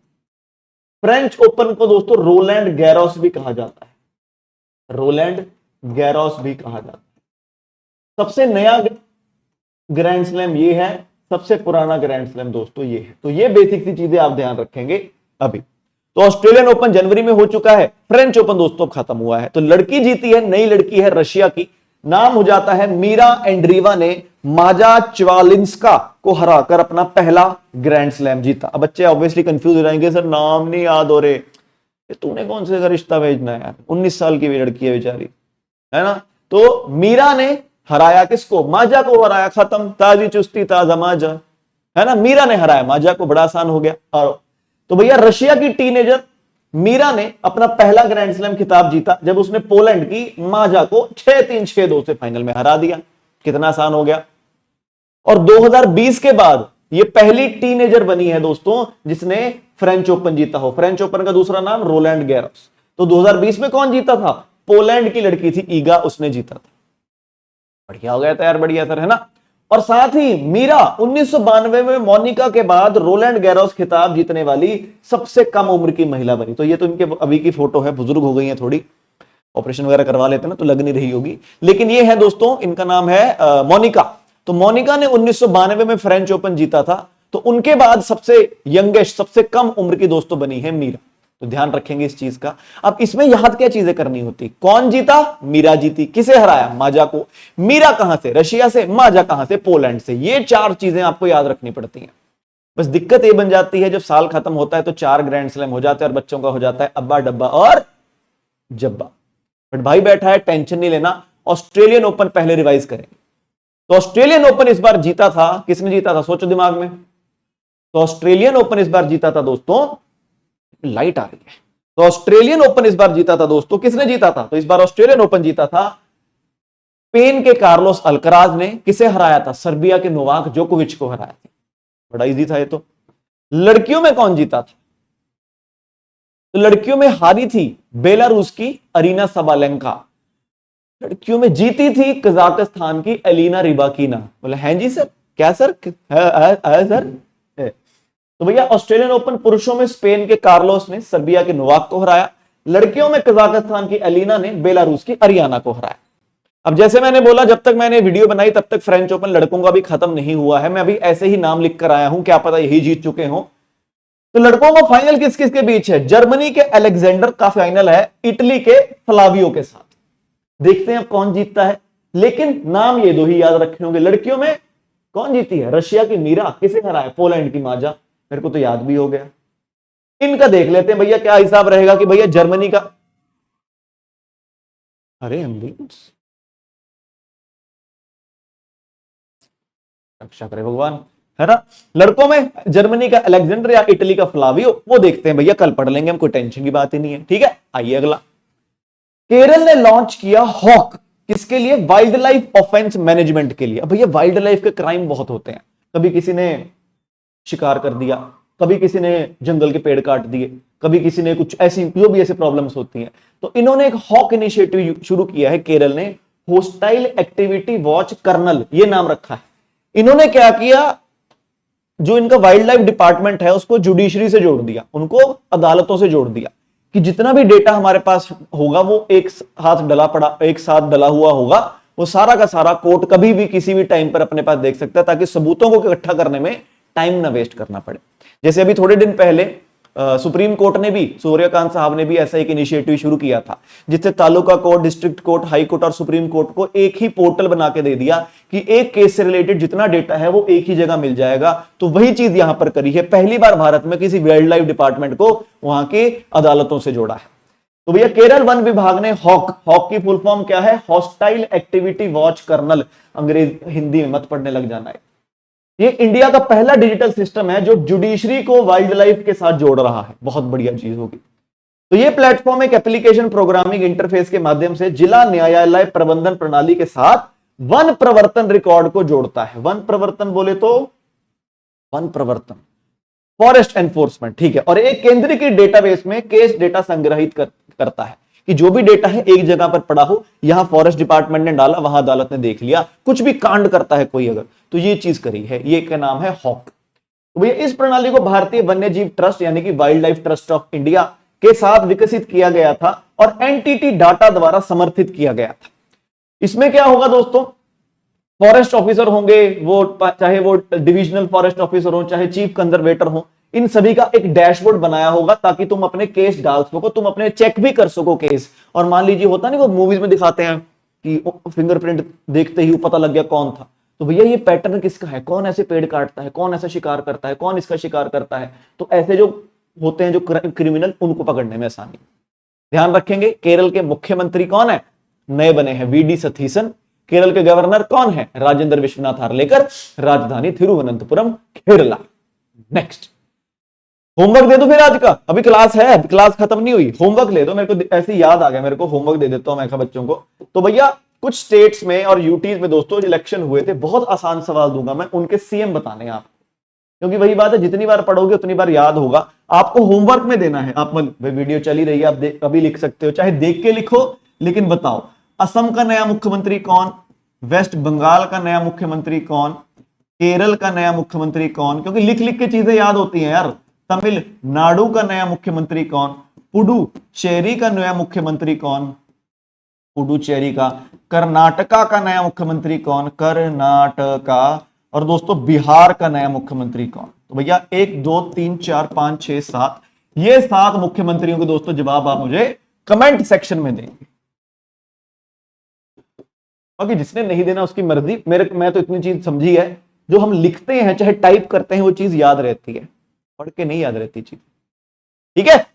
फ्रेंच ओपन को दोस्तों रोलैंड गैरोस भी कहा जाता है, रोलैंड गैरोस भी कहा जाता है। सबसे नया ग्रैंड स्लैम ये है, सबसे पुराना ग्रैंड स्लैम दोस्तों ये है। तो ये बेसिक सी चीजें आप ध्यान रखेंगे अभी। तो ऑस्ट्रेलियन ओपन जनवरी में हो चुका है, फ्रेंच ओपन दोस्तों खत्म हुआ है। तो लड़की जीती है, नई लड़की है रशिया की, नाम हो जाता है मीरा एंड्रीवा ने माजा च्वालिंस्का को हराकर अपना पहला ग्रैंड स्लैम जीता। अब बच्चे ऑब्वियसली कंफ्यूज हो जाएंगे, सर नाम नहीं याद हो रहे, तूने कौन से का रिश्ता भेजना है यार, 19 साल की भी लड़की है बेचारी, है ना। तो मीरा ने हराया किसको? माजा को हराया, खत्म, ताजी चुस्ती ताजा माजा, है ना। मीरा ने हराया माजा को, बड़ा आसान हो गया। और तो भैया रशिया की टीनेजर मीरा ने अपना पहला ग्रैंड स्लैम खिताब जीता जब उसने पोलैंड की माजा को 6-3, 6-2 से फाइनल में हरा दिया। कितना आसान हो गया। और 2020 के बाद ये पहली टीनेजर बनी है दोस्तों जिसने फ्रेंच ओपन जीता हो। फ्रेंच ओपन का दूसरा नाम रोलैंड गैरोस। तो 2020 में कौन जीता था? पोलैंड की लड़की थी ईगा, उसने जीता था। बढ़िया हो गया था यार, बढ़िया सर, है ना। और साथ ही मीरा 1992 में मोनिका के बाद रोलैंड गैरोस खिताब जीतने वाली सबसे कम उम्र की महिला बनी। तो ये तो इनके अभी की फोटो है, बुजुर्ग हो गई है थोड़ी, ऑपरेशन वगैरह करवा लेते ना तो लग नहीं रही होगी, लेकिन ये है दोस्तों, इनका नाम है मोनिका। तो मोनिका ने 1992 में फ्रेंच ओपन जीता था। तो उनके बाद सबसे यंगेस्ट, सबसे कम उम्र की दोस्तों बनी है मीरा। तो ध्यान रखेंगे इस चीज का। अब इसमें याद क्या चीजें करनी होती? कौन जीता? मीरा जीती। किसे हराया? माजा को। मीरा कहां से? रशिया से। माजा कहां से? पोलैंड से। ये 4 चीजें आपको याद रखनी पड़ती हैं। बस दिक्कत ये बन जाती है जब साल खत्म होता है तो 4 ग्रैंड स्लैम हो जाते हैं और बच्चों का हो जाता है अब्बा डब्बा और जब्बा। बट भाई बैठा है, टेंशन नहीं लेना, ऑस्ट्रेलियन ओपन पहले रिवाइज करेंगे। तो ऑस्ट्रेलियन ओपन इस बार जीता था, किसने जीता था सोचो दिमाग में। तो ऑस्ट्रेलियन ओपन इस बार जीता था दोस्तों, लाइट आ रही है। तो ऑस्ट्रेलियन ओपन इस बार जीता था दोस्तों, किसने जीता था? तो इस बार ऑस्ट्रेलियन ओपन जीता था स्पेन के कार्लोस अल्कराज ने। किसे हराया था? सर्बिया के नोवाक जोकोविच को हराया था। बड़ा इजी था ये तो। लड़कियों में कौन जीता था? तो लड़कियों में हारी थी बेलारूस की अरीना सबालेंका। लड़कियों में जीती थी कजाकिस्तान की एलिना रिबाकीना। बोले हैं जी सर, क्या सर? है सर। तो भैया ऑस्ट्रेलियन ओपन पुरुषों में स्पेन के कार्लोस ने सर्बिया के नोवाक को हराया। लड़कियों में कजाकिस्तान की एलिना ने बेलारूस की अरियाना को हराया। अब जैसे मैंने बोला, जब तक मैंने वीडियो बनाई तब तक फ्रेंच ओपन लड़कों का भी खत्म नहीं हुआ है। मैं अभी ऐसे ही नाम लिख कर आया हूं, क्या पता यही जीत चुके हो। तो लड़कों का फाइनल किस किस के बीच है? जर्मनी के अलेक्जेंडर का फाइनल है इटली के फ्लावियो के साथ। देखते हैं कौन जीतता है, लेकिन नाम ये दो ही याद रखे होंगे। लड़कियों में कौन जीती है? रशिया की मीरा। किसे हराया? पोलैंड की माजा। मेरे को तो याद भी हो गया। इनका देख लेते हैं भैया क्या हिसाब रहेगा कि भैया जर्मनी का, अरे एम्बुलेंस, रक्षा करे भगवान, है ना। लड़कों में जर्मनी का अलेक्जेंडर या इटली का फ्लावियो, वो देखते हैं भैया, कल पढ़ लेंगे हम, कोई टेंशन की बात ही नहीं है। ठीक है, आइए अगला। केरल ने लॉन्च किया हॉक, किसके लिए? वाइल्ड लाइफ ऑफेंस मैनेजमेंट के लिए। अब भैया वाइल्ड लाइफ के क्राइम बहुत होते हैं, कभी किसी ने शिकार कर दिया, कभी किसी ने जंगल के पेड़ काट दिए, कभी किसी ने कुछ ऐसी जो भी ऐसे प्रॉब्लम्स होती हैं। तो इन्होंने एक हॉक इनिशिएटिव शुरू किया है केरल ने, होस्टाइल एक्टिविटी वॉच कर्नल, ये नाम रखा है। इन्होंने क्या किया, जो इनका वाइल्ड लाइफ डिपार्टमेंट है उसको जुडिशरी से जोड़ दिया, उनको अदालतों से जोड़ दिया कि जितना भी डेटा हमारे पास होगा वो एक साथ डला हुआ होगा, वो सारा का सारा कोर्ट कभी भी किसी भी टाइम पर अपने पास देख सकता है, ताकि सबूतों को इकट्ठा करने में टाइम ना वेस्ट करना पड़े। जैसे अभी थोड़े दिन पहले सुप्रीम कोर्ट ने भी, सूर्यकांत साहब ने भी ऐसा एक इनिशिएटिव शुरू किया था, जिससे taluka court, district court, high court और सुप्रीम कोर्ट को एक ही पोर्टल बना के दे दिया कि एक केस से रिलेटेड जितना डेटा है वो एक ही जगह मिल जाएगा। तो वही चीज यहां पर करी है, पहली बार भारत में किसी वाइल्ड लाइफ डिपार्टमेंट को वहां की अदालतों से जोड़ा है। तो भैया केरल वन विभाग ने हॉक की फुल फॉर्म क्या है? Hostile activity watch colonel. अंग्रेज हिंदी में मत पढ़ने लग जाना है। ये इंडिया का पहला डिजिटल सिस्टम है जो जुडिशरी को वाइल्ड लाइफ के साथ जोड़ रहा है, बहुत बढ़िया चीज होगी। तो ये प्लेटफॉर्म एक एप्लीकेशन प्रोग्रामिंग इंटरफेस के माध्यम से जिला न्यायालय प्रबंधन प्रणाली के साथ वन प्रवर्तन रिकॉर्ड को जोड़ता है। वन प्रवर्तन बोले तो वन प्रवर्तन, फॉरेस्ट एनफोर्समेंट, ठीक है। और एक केंद्रीकृत डेटाबेस में केस डेटा संग्रहित करता है कि जो भी डेटा है एक जगह पर पड़ा हो, यहां फॉरेस्ट डिपार्टमेंट ने डाला, वहां अदालत ने देख लिया, कुछ भी कांड करता है कोई अगर, तो ये चीज करी है, ये क्या नाम है? हॉक। तो भैया इस प्रणाली को भारतीय वन्य जीव ट्रस्ट यानी कि wild life trust of India के साथ विकसित किया गया था और एनटीटी डाटा द्वारा समर्थित किया गया था। इसमें क्या होगा दोस्तों? फॉरेस्ट ऑफिसर होंगे, वो चाहे वो डिविजनल फॉरेस्ट ऑफिसर हो, चाहे चीफ कंजर्वेटर हो, इन सभी का एक डैशबोर्ड बनाया होगा ताकि तुम अपने केस डाल सको, तुम अपने चेक भी कर सको केस। और मान लीजिए होता नहीं, वो मूवीज में दिखाते हैं कि फिंगरप्रिंट देखते ही पता लग गया कौन था, तो भैया ये पैटर्न किसका है, कौन ऐसे पेड़ काटता है, कौन ऐसा शिकार करता है, कौन इसका शिकार करता है। तो ऐसे जो होते हैं जो क्रिमिनल, उनको पकड़ने में आसानी। ध्यान रखेंगे केरल के मुख्यमंत्री कौन है? नए बने हैं वीडी सतीसन। केरल के गवर्नर कौन है? राजेंद्र विश्वनाथ हार्लेकर, राजधानी थिरुवनंतपुरम, केरला। नेक्स्ट होमवर्क दे दो फिर आज का, अभी क्लास है, क्लास खत्म नहीं हुई, होमवर्क ले दो। मेरे को ऐसे याद आ गया, मेरे को होमवर्क दे देता हूं मैं बच्चों को। तो भैया कुछ स्टेट्स में और यूटीज में दोस्तों इलेक्शन हुए थे, बहुत आसान सवाल दूंगा मैं, उनके सीएम बताने हैं आप, क्योंकि वही बात है, जितनी बार पढ़ोगे उतनी बार याद होगा। आपको होमवर्क में देना है, आप वीडियो चली रही है, आप अभी लिख सकते हो, चाहे देख के लिखो, लेकिन बताओ असम का नया मुख्यमंत्री कौन, वेस्ट बंगाल का नया मुख्यमंत्री कौन, केरल का नया मुख्यमंत्री कौन, क्योंकि लिख लिख के चीजें याद होती हैं यार। तमिलनाडु का नया मुख्यमंत्री कौन, पुडुचेरी का नया मुख्यमंत्री कौन, पुडुचेरी का, कर्नाटका का नया मुख्यमंत्री कौन, कर्नाटका, और दोस्तों बिहार का नया मुख्यमंत्री कौन। तो भैया 1 2 3 4 5 6 7, ये 7 मुख्यमंत्रियों के दोस्तों जवाब आप मुझे कमेंट सेक्शन में देंगे। बाकी जिसने नहीं देना उसकी मर्जी, मैं तो इतनी चीज समझी है जो हम लिखते हैं चाहे टाइप करते हैं वो चीज याद रहती है, पढ़ के नहीं याद रहती चीज। ठीक है,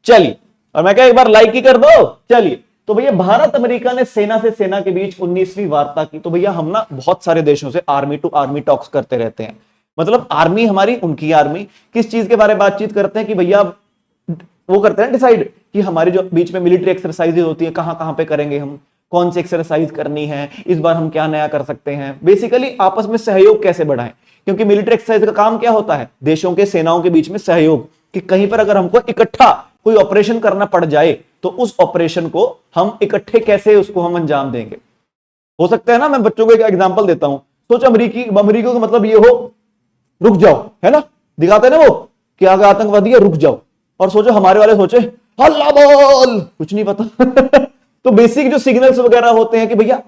चलिए, और मैं क्या एक बार लाइक ही कर दो। चलिए, तो भैया भारत अमेरिका ने सेना से सेना के बीच 19वीं वार्ता की। तो भैया हम ना बहुत सारे देशों से आर्मी टू आर्मी टॉक्स करते रहते हैं, मतलब आर्मी हमारी उनकी आर्मी, किस चीज के बारे में बातचीत करते हैं कि भैया वो करते हैं डिसाइड कि हमारी जो बीच में मिलिट्री एक्सरसाइजेज होती है कहां कहां पे करेंगे, हम कौन सी एक्सरसाइज करनी है, इस बार हम क्या नया कर सकते हैं, बेसिकली आपस में सहयोग कैसे बढ़ाएं। क्योंकि मिलिट्री एक्सरसाइज का काम क्या होता है, देशों के सेनाओं के बीच में सहयोग, कि कहीं पर अगर हमको इकट्ठा कोई ऑपरेशन करना पड़ जाए तो उस ऑपरेशन को हम इकट्ठे कैसे उसको हम अंजाम देंगे। हो सकता है ना, मैं बच्चों को एक एग्जांपल देता हूं, सोच अमरीकियों का मतलब ये हो रुक जाओ, है ना, दिखाते ना वो कि आगे आतंकवादी है रुक जाओ, और सोचो हमारे वाले सोचे हल्ला बोल, कुछ नहीं पता तो बेसिक जो सिग्नल्स वगैरह होते हैं कि भैया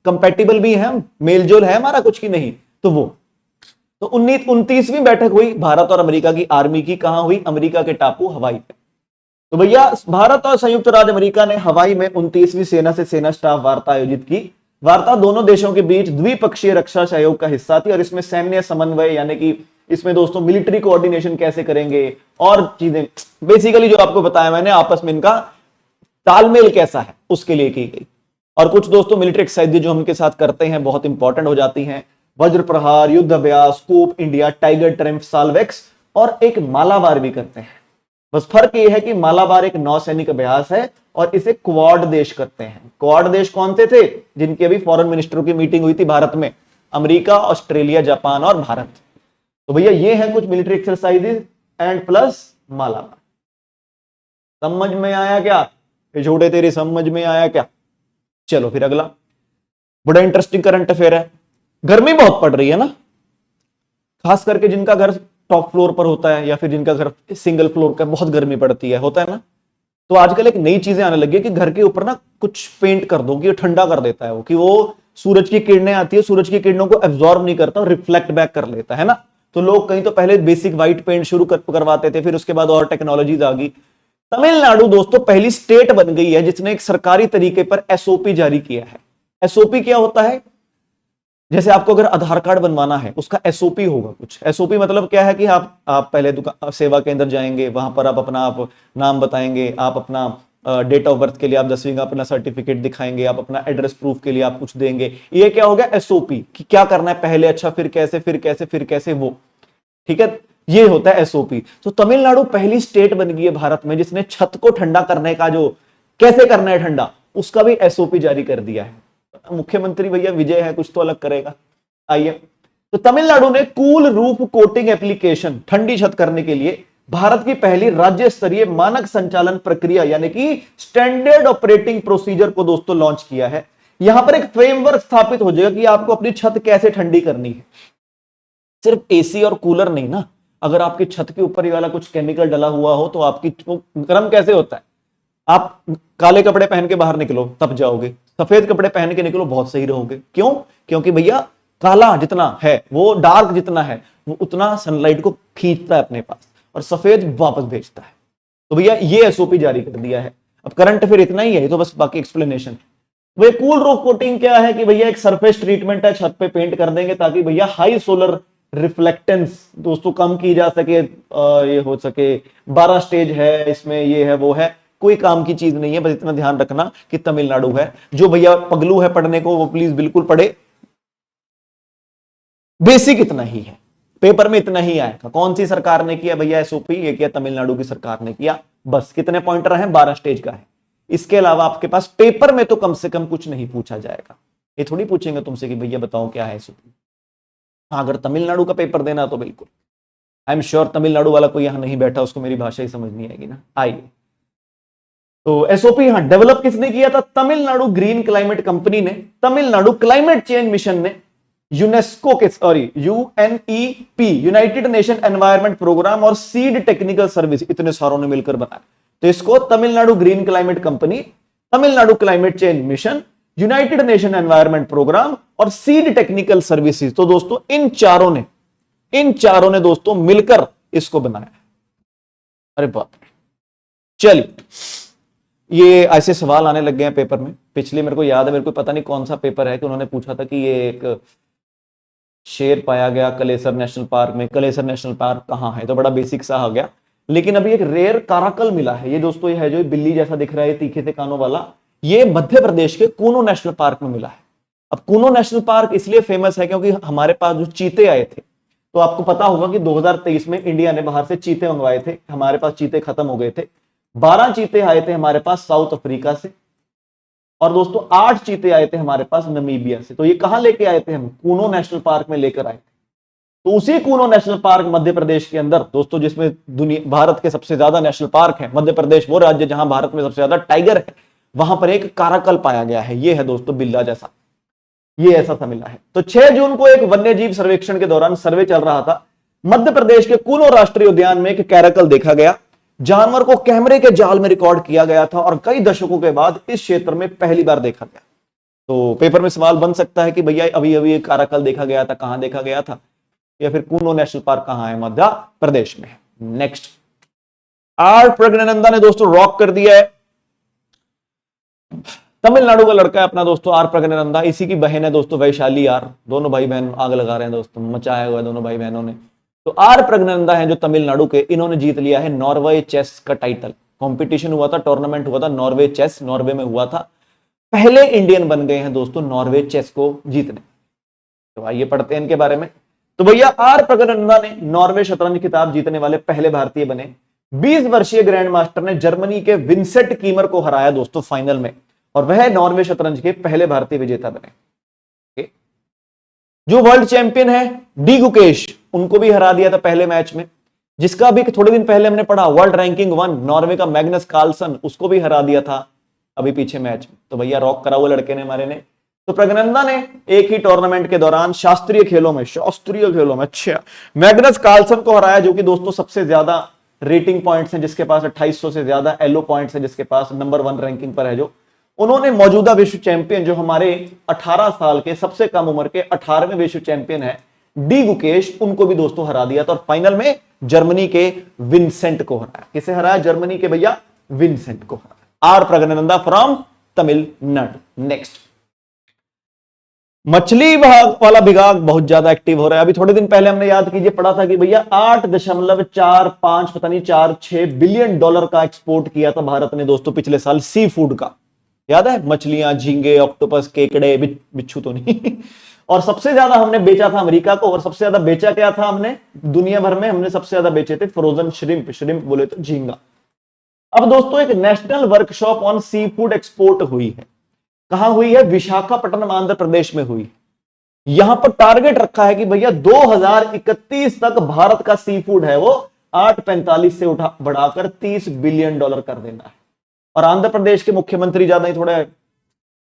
कंपैटिबल भी है, मेलजोल है हमारा कुछ की नहीं, तो वो तो 29वीं बैठक हुई भारत और अमेरिका की आर्मी की, कहां हुई, अमेरिका के टापू हवाई पे। तो भैया भारत और संयुक्त राज्य अमेरिका ने हवाई में 29वीं सेना से सेना स्टाफ वार्ता आयोजित की। वार्ता दोनों देशों के बीच द्विपक्षीय रक्षा सहयोग का हिस्सा थी, और इसमें सैन्य समन्वय यानी कि इसमें दोस्तों मिलिट्री कोऑर्डिनेशन कैसे करेंगे और चीजें, बेसिकली जो आपको बताया मैंने आपस में इनका तालमेल कैसा है उसके लिए की गई। और कुछ दोस्तों मिलिट्री एक्सरसाइज जो हम इनके साथ करते हैं बहुत इंपॉर्टेंट हो जाती हैं, वज्र प्रहार, युद्ध अभ्यास, स्कूप इंडिया, टाइगर ट्रम्प, साल्वेक्स, और एक मालाबार भी करते हैं। बस फर्क यह है कि मालाबार एक नौसैनिक अभ्यास है और इसे क्वाड देश करते हैं। क्वाड देश कौन से थे, जिनकी अभी फॉरेन मिनिस्टरों की मीटिंग हुई थी भारत में, अमेरिका, ऑस्ट्रेलिया, जापान और भारत। तो भैया ये है कुछ military exercises and plus Malabar. समझ में आया क्या, छोटे तेरी समझ में आया क्या। चलो फिर अगला बड़ा इंटरेस्टिंग करंट अफेयर है। गर्मी बहुत पड़ रही है ना, खास करके जिनका घर टॉप फ्लोर पर होता है या फिर जिनका घर सिंगल फ्लोर का, बहुत गर्मी पड़ती है, होता है ना। तो आजकल एक नई चीजें आने लगी है कि घर के ऊपर ना कुछ पेंट कर दो कि वो ठंडा कर देता है, वो कि वो सूरज की किरणें आती है, सूरज की किरणों को एब्जॉर्ब नहीं करता और रिफ्लेक्ट बैक कर लेता है ना। तो लोग कहीं तो पहले बेसिक व्हाइट पेंट शुरू करवाते थे, फिर उसके बाद और टेक्नोलॉजीज आ गई। तमिलनाडु दोस्तों पहली स्टेट बन गई है जिसने एक सरकारी तरीके पर एसओपी जारी किया है। एसओपी क्या होता है, जैसे आपको अगर आधार कार्ड बनवाना है उसका एसओपी होगा कुछ। एसओपी मतलब क्या है कि आप पहले दुकान सेवा केंद्र जाएंगे, वहां पर आप नाम बताएंगे, आप अपना डेट ऑफ बर्थ के लिए आप 10वीं का अपना सर्टिफिकेट दिखाएंगे, आप अपना एड्रेस प्रूफ के लिए आप कुछ देंगे। ये क्या हो गया एसओपी, कि क्या करना है पहले, अच्छा फिर कैसे फिर कैसे फिर कैसे, वो ठीक है, ये होता है एसओपी। तो तमिलनाडु पहली स्टेट बन गई है भारत में जिसने छत को ठंडा करने का, जो कैसे करना है ठंडा, उसका भी एसओपी जारी कर दिया है। मुख्यमंत्री भैया विजय है, कुछ तो अलग करेगा। आइए, तो तमिलनाडु ने कूल रूफ कोटिंग एप्लीकेशन ठंडी छत करने के लिए भारत की पहली राज्य स्तरीय मानक संचालन प्रक्रिया यानी कि स्टैंडर्ड ऑपरेटिंग प्रोसीजर को दोस्तों लॉन्च किया है। यहां पर एक फ्रेमवर्क स्थापित हो जाएगा कि आपको अपनी छत कैसे ठंडी करनी है। सिर्फ एसी और कूलर नहीं ना, अगर आपकी छत के ऊपर ये वाला कुछ केमिकल डला हुआ हो तो आपकी गर्म कैसे होता है। आप काले कपड़े पहन के बाहर निकलो तब जाओगे, सफेद कपड़े पहन के निकलो बहुत सही रहोगे। क्यों, क्योंकि भैया काला जितना है, वो डार्क जितना है, वो उतना सनलाइट को खींचता है अपने पास और सफेद वापस भेजता है। तो भैया ये एसओपी जारी कर दिया है। अब करंट फिर इतना ही है, तो बस बाकी एक्सप्लेनेशन। वो कूल रूफ कोटिंग क्या है कि भैया एक सरफेस ट्रीटमेंट है, छत पे पेंट कर देंगे ताकि भैया हाई सोलर रिफ्लेक्टेंस दोस्तों कम की जा सके, ये हो सके। 12 स्टेज है इसमें, ये है वो है, कोई काम की चीज नहीं है। बस इतना ध्यान रखना कि तमिलनाडु है, जो भैया पगलू है पढ़ने को वो प्लीज बिल्कुल पढ़े। बेसिक इतना ही है, पेपर में इतना ही आएगा। कौन सी सरकार ने किया भैया एसओपी, ये किया तमिलनाडु की सरकार ने किया। बस कितने पॉइंटर हैं, 12 स्टेज का है। इसके अलावा आपके पास पेपर में तो कम से कम कुछ नहीं पूछा जाएगा। ये थोड़ी पूछेंगे तुमसे कि भैया बताओ क्या है एसओपी। अगर तमिलनाडु का पेपर देना तो बिल्कुल, आई एम श्योर तमिलनाडु वाला कोई यहां नहीं बैठा उसको मेरी भाषा ही समझ नहीं आएगी ना। आइए, तो एसओपी यहां डेवलप किसने किया था, तमिलनाडु ग्रीन क्लाइमेट कंपनी ने, तमिलनाडु क्लाइमेट चेंज मिशन ने, यूनेस्को के UNEP united nation environment programme और सीड टेक्निकल सर्विस, इतने सारों ने मिलकर बनाया। तो इसको Tamil Nadu green climate company, Tamil Nadu climate change mission, united nation environment programme और सीड टेक्निकल सर्विसेज, तो दोस्तों इन चारों ने दोस्तों मिलकर इसको बनाया। अरे बाप रे, चलिए, ये ऐसे सवाल आने लग गए हैं पेपर में। पिछले मेरे को याद है, मेरे को पता नहीं कौन सा पेपर है कि उन्होंने पूछा था कि ये एक शेर पाया गया कलेसर नेशनल पार्क में। कलेसर नेशनल पार्क कहाँ है, तो बड़ा बेसिक सा आ गया। लेकिन अभी एक रेयर काराकल मिला है। ये दोस्तों ये है जो बिल्ली जैसा दिख रहा है तीखे से कानों वाला, ये मध्य प्रदेश के कूनो नेशनल पार्क में मिला है। अब कूनो नेशनल पार्क इसलिए फेमस है क्योंकि हमारे पास जो चीते आए थे, तो आपको पता होगा कि 2023 में इंडिया ने बाहर से चीते मंगवाए थे, हमारे पास चीते खत्म हो गए थे। 12 चीते आए थे हमारे पास साउथ अफ्रीका से, और दोस्तों 8 चीते आए थे हमारे पास नमीबिया से। तो ये कहां लेके आए थे हम, कूनो नेशनल पार्क में लेकर आए थे। तो उसी कूनो नेशनल पार्क मध्य प्रदेश के अंदर दोस्तों, जिसमें दुनिया भारत के सबसे ज्यादा नेशनल पार्क है, मध्य प्रदेश वो राज्य जहां भारत में सबसे ज्यादा टाइगर है, वहां पर एक काराकल पाया गया है। ये है दोस्तों बिल्ला जैसा, ये ऐसा सा मिला है। तो 6 जून को एक वन्य जीव सर्वेक्षण के दौरान सर्वे चल रहा था। मध्य प्रदेश के कूनो राष्ट्रीय उद्यान में एक कैराकल देखा गया। जानवर को कैमरे के जाल में रिकॉर्ड किया गया था और कई दशकों के बाद इस क्षेत्र में पहली बार देखा गया। तो पेपर में सवाल बन सकता है कि भैया अभी अभी एक काराकल देखा गया था, कहां देखा गया था, या फिर कूनो नेशनल पार्क कहां है, मध्य प्रदेश में। नेक्स्ट, आर प्रज्ञानंदा ने दोस्तों रॉक कर दिया है। तमिलनाडु का लड़का है अपना दोस्तों आर प्रज्ञानंदा, इसी की बहन है दोस्तों वैशाली आर। दोनों भाई बहन आग लगा रहे हैं दोस्तों, मचाया हुआ है दोनों भाई बहनों ने। तो आर प्रज्ञानंदा है जो तमिलनाडु के, इन्होंने जीत लिया है नॉर्वे चेस का टाइटल। कंपटीशन हुआ था, टूर्नामेंट हुआ था नॉर्वे चेस, नॉर्वे में हुआ था। पहले इंडियन बन गए हैं दोस्तों नॉर्वे चेस को जीतने। तो आइए पढ़ते हैं इनके बारे में। तो भैया आर प्रज्ञानंदा ने नॉर्वे शतरंज खिताब जीतने वाले पहले भारतीय बने। 20 वर्षीय ग्रैंड मास्टर ने जर्मनी के विंसेंट कीमर को हराया दोस्तों फाइनल में, और वह नॉर्वे शतरंज के पहले भारतीय विजेता बने। जो वर्ल्ड चैंपियन है डी गुकेश, उनको भी हरा दिया था पहले मैच में। जिसका भी थोड़े दिन पहले हमने पढ़ा वर्ल्ड रैंकिंग 1 नॉर्वे का मैग्नस कार्लसन, उसको भी हरा दिया था अभी पीछे मैच में। तो भैया रॉक करा हुआ लड़के ने हमारे ने। तो प्रज्ञानंदा ने एक ही टूर्नामेंट के दौरान शास्त्रीय खेलों में अच्छा मैग्नस कार्लसन को हराया, जो कि दोस्तों सबसे ज्यादा रेटिंग पॉइंट्स हैं, जिसके पास 2800 से ज्यादा एलो पॉइंट्स है, जिसके पास नंबर 1 रैंकिंग पर है। जो उन्होंने मौजूदा विश्व चैंपियन जो हमारे 18 साल के सबसे कम उम्र के 18वें विश्व चैंपियन है डी गुकेश, उनको भी दोस्तों हरा दिया था। और फाइनल में जर्मनी के विंसेंट को हराया। किसे हराया, जर्मनी के भैया विंसेंट को हराया। R Praggnanandhaa from Tamil Nadu. Next, मछली विभाग वाला विभाग बहुत ज्यादा एक्टिव हो रहा है। अभी थोड़े दिन पहले हमने याद कीजिए पढ़ा था कि भैया 8.45 पता नहीं 4-6 बिलियन डॉलर का एक्सपोर्ट किया था भारत ने दोस्तों पिछले साल सी फूड का। याद है, मछलियां, झींगे, ऑक्टोपस, केकड़े, बिच्छू तो नहीं और सबसे ज्यादा हमने बेचा था अमेरिका को, और सबसे ज्यादा बेचा क्या था हमने दुनिया भर में, हमने सबसे ज्यादा बेचे थे फ्रोजन श्रिम्प। श्रिम्प बोले तो झींगा। अब दोस्तों एक national workshop on seafood export हुई है। कहां हुई है, विशाखापट्टनम आंध्र प्रदेश में हुई। यहां पर टारगेट रखा है कि भैया 2031 तक भारत का सी फूड है वो 8.45 से उठा बढ़ाकर 30 बिलियन डॉलर कर देना है। और आंध्र प्रदेश के मुख्यमंत्री ज्यादा ही थोड़े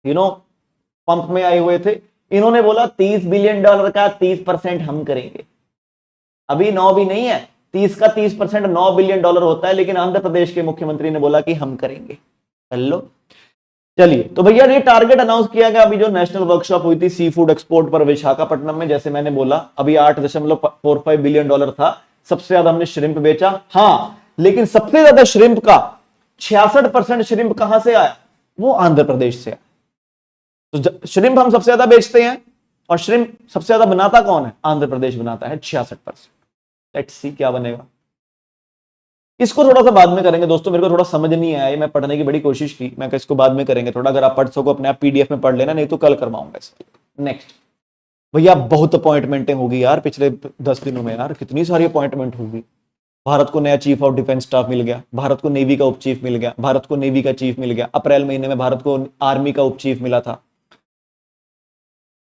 पंप में आए हुए थे। इन्होंने बोला 30 बिलियन डॉलर का 30% हम करेंगे। अभी 9 भी नहीं है, 30 का 30% 9 बिलियन डॉलर होता है, लेकिन आंध्र प्रदेश के मुख्यमंत्री ने बोला कि हम करेंगे। हेलो, चलिए। तो भैया ये टारगेट अनाउंस किया गया अभी जो नेशनल वर्कशॉप हुई थी सी फूड एक्सपोर्ट पर विशाखापट्टनम में। जैसे मैंने बोला अभी 8.45 बिलियन डॉलर था। सबसे ज्यादा हमने श्रिम्प बेचा, हाँ, लेकिन सबसे ज्यादा श्रिम्प का 66% श्रिम्प कहां से आया, वो आंध्र प्रदेश से आया। तो श्रिम्प हम सबसे ज्यादा बेचते हैं, और श्रिम्प सबसे ज्यादा बनाता कौन है, आंध्र प्रदेश बनाता है 66%। लेट्स सी क्या बनेगा। इसको थोड़ा सा बाद में करेंगे दोस्तों, मेरे को थोड़ा समझ नहीं आया, मैं पढ़ने की बड़ी कोशिश की, मैं इसको बाद में करेंगे थोड़ा। अगर आप पढ़ सको अपने आप पीडीएफ में पढ़ लेना, नहीं तो कल करवाऊंगा इसको। नेक्स्ट भैया बहुत अपॉइंटमेंटें होगी यार पिछले 10 दिनों में, यार कितनी सारी अपॉइंटमेंट होगी। भारत को नया चीफ ऑफ डिफेंस स्टाफ मिल गया, भारत को नेवी का उप चीफ मिल गया, भारत को नेवी का चीफ मिल गया। अप्रैल महीने में भारत को आर्मी का उप चीफ मिला था,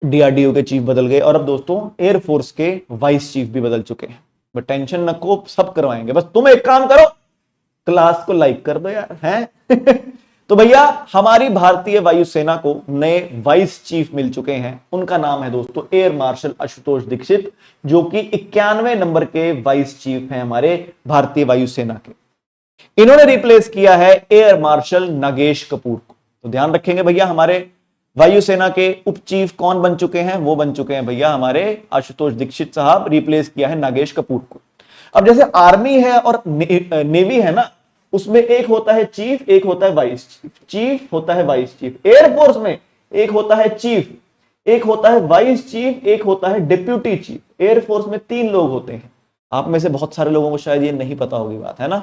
डीआरडीओ के चीफ बदल गए, और अब दोस्तों एयरफोर्स के वाइस चीफ भी बदल चुके हैं। बट टेंशन न को, सब करवाएंगे, बस तुम एक काम करो, क्लास को लाइक कर दो यार, हैं तो भैया हमारी भारतीय वायुसेना को नए वाइस चीफ मिल चुके हैं। उनका नाम है दोस्तों एयर मार्शल आशुतोष दीक्षित, जो कि 91 नंबर के वाइस चीफ हैं हमारे भारतीय वायुसेना के। इन्होंने रिप्लेस किया है एयर मार्शल नागेश कपूर को। तो ध्यान रखेंगे भैया, हमारे वायुसेना के उप चीफ कौन बन चुके हैं, वो बन चुके हैं भैया हमारे आशुतोष दीक्षित साहब, रिप्लेस किया है नागेश कपूर को। अब जैसे आर्मी है और नेवी है ना, उसमें एक होता है चीफ, एक होता है वाइस चीफ। चीफ होता है वाइस चीफ। एयरफोर्स में एक होता है चीफ, एक होता है वाइस चीफ, एक होता है डिप्यूटी चीफ। एयरफोर्स में 3 लोग होते हैं। आप में से बहुत सारे लोगों को शायद ये नहीं पता होगी बात, है ना?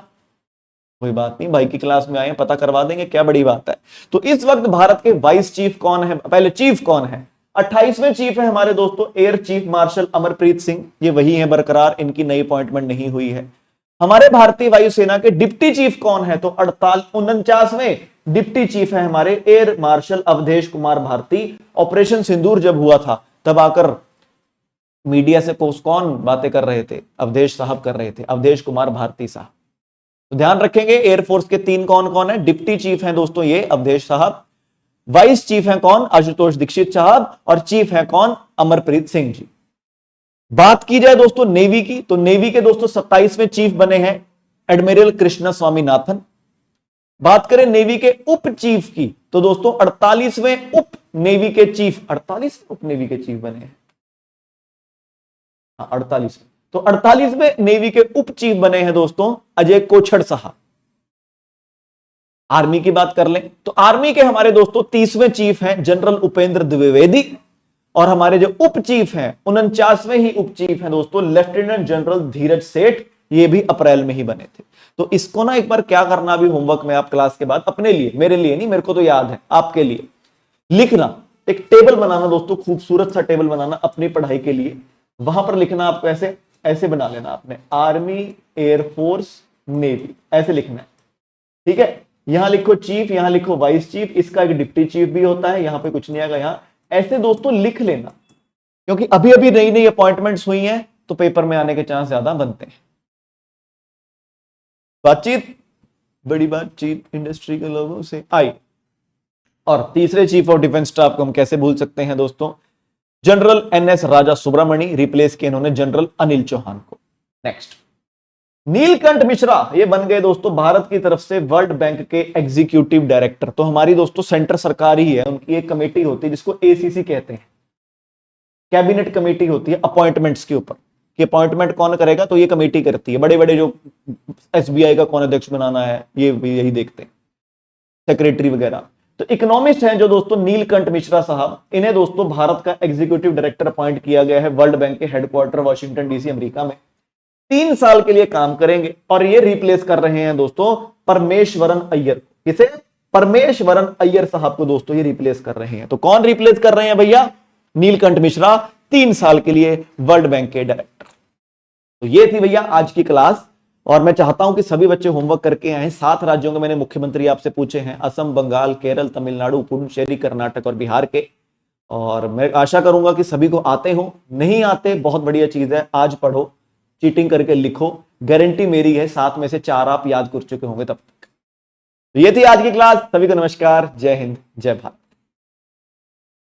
कोई बात नहीं, भाई की क्लास में आए, पता करवा देंगे, क्या बड़ी बात है। तो इस वक्त भारत के वाइस चीफ कौन है? पहले चीफ कौन है? 28वें चीफ है हमारे दोस्तों air chief marshal Amarpreet Singh. ये वही है बरकरार, इनकी नई अपॉइंटमेंट नहीं हुई है। हमारे भारतीय वायुसेना के डिप्टी चीफ कौन है? तो 49वें डिप्टी चीफ है हमारे air marshal Awadhesh Kumar Bharti. Operation Sindoor जब हुआ था तब आकर मीडिया से कौन बातें कर रहे थे? अवधेश साहब कर रहे थे, अवधेश कुमार भारती साहब। तो ध्यान रखेंगे, एयरफोर्स के 3 कौन कौन है? डिप्टी चीफ हैं दोस्तों ये अवधेश साहब, वाइस चीफ हैं कौन? आशुतोष दीक्षित साहब, और चीफ हैं कौन? अमरप्रीत सिंह जी। बात की जाए दोस्तों नेवी की, तो नेवी के दोस्तों 27वें चीफ बने हैं एडमिरल कृष्ण स्वामीनाथन। बात करें नेवी के उप चीफ की, तो दोस्तों 48वें उप नेवी के चीफ, 48 उप नेवी के चीफ बने हैं। 48, तो 48वें नेवी के उप चीफ बने हैं दोस्तों अजय कोछड़ साहब। आर्मी की बात कर लें तो आर्मी के हमारे दोस्तों 30वें चीफ हैं जनरल उपेंद्र द्विवेदी, और हमारे जो उप चीफ हैं 49वें ही उप चीफ हैं दोस्तों लेफ्टिनेंट जनरल धीरज सेठ। ये भी अप्रैल में ही बने थे। तो इसको ना एक बार क्या करना अभी होमवर्क में आप क्लास के बाद अपने लिए, मेरे लिए नहीं, मेरे को तो याद है, आपके लिए लिखना, एक टेबल बनाना दोस्तों, खूबसूरत सा टेबल बनाना अपनी पढ़ाई के लिए। वहां पर लिखना आपको ऐसे ऐसे बना लेना आपने, आर्मी एयरफोर्स नेवी, ऐसे लिखना है, ठीक है? यहां लिखो चीफ, यहां लिखो वाइस चीफ, इसका एक डिप्टी चीफ भी होता है, यहां पे कुछ नहीं आएगा, यहां ऐसे दोस्तों लिख लेना, क्योंकि अभी अभी नई नई अपॉइंटमेंट्स हुई हैं तो पेपर में आने के चांस ज्यादा बनते हैं। बातचीत, बड़ी बातचीत इंडस्ट्री के लोगों से आई। और तीसरे चीफ ऑफ डिफेंस स्टाफ को हम कैसे भूल सकते हैं दोस्तों? जनरल NS राजा सुब्रमणी, रिप्लेस किए इन्होंने जनरल अनिल चौहान को। नेक्स्ट, नीलकंठ मिश्रा, ये बन गए दोस्तों भारत की तरफ से वर्ल्ड बैंक के एग्जीक्यूटिव डायरेक्टर। तो हमारी दोस्तों सेंटर सरकार ही है, उनकी एक कमेटी होती है जिसको ACC कहते हैं, कैबिनेट कमेटी होती है अपॉइंटमेंट्स के ऊपर, कि अपॉइंटमेंट कौन करेगा, तो ये कमेटी करती है। बड़े बड़े जो SBI का कौन अध्यक्ष बनाना है, ये यही देखते हैं, सेक्रेटरी वगैरह। तो इकोनॉमिस्ट हैं जो दोस्तों नीलकंठ मिश्रा साहब, इन्हें दोस्तों भारत का एग्जीक्यूटिव डायरेक्टर अपॉइंट किया गया है वर्ल्ड बैंक के हेडक्वार्टर वॉशिंगटन DC अमेरिका में। 3 साल के लिए काम करेंगे, और ये रिप्लेस कर रहे हैं दोस्तों परमेश्वरन अय्यर। किसे? परमेश्वरन अय्यर साहब को दोस्तों ये रिप्लेस कर रहे हैं। तो कौन रिप्लेस कर रहे हैं भैया? नीलकंठ मिश्रा, 3 साल के लिए वर्ल्ड बैंक के डायरेक्टर। तो ये थी भैया आज की क्लास, और मैं चाहता हूं कि सभी बच्चे होमवर्क करके आए। 7 राज्यों के मैंने मुख्यमंत्री आपसे पूछे हैं, असम, बंगाल, केरल, तमिलनाडु, पुडुचेरी, कर्नाटक और बिहार के। और मैं आशा करूंगा कि सभी को आते हो, नहीं आते बहुत बढ़िया चीज है, आज पढ़ो, चीटिंग करके लिखो, गारंटी मेरी है 7 में से 4 आप याद कर चुके होंगे तब तक। तो ये थी आज की क्लास, सभी को नमस्कार, जय हिंद, जय भारत।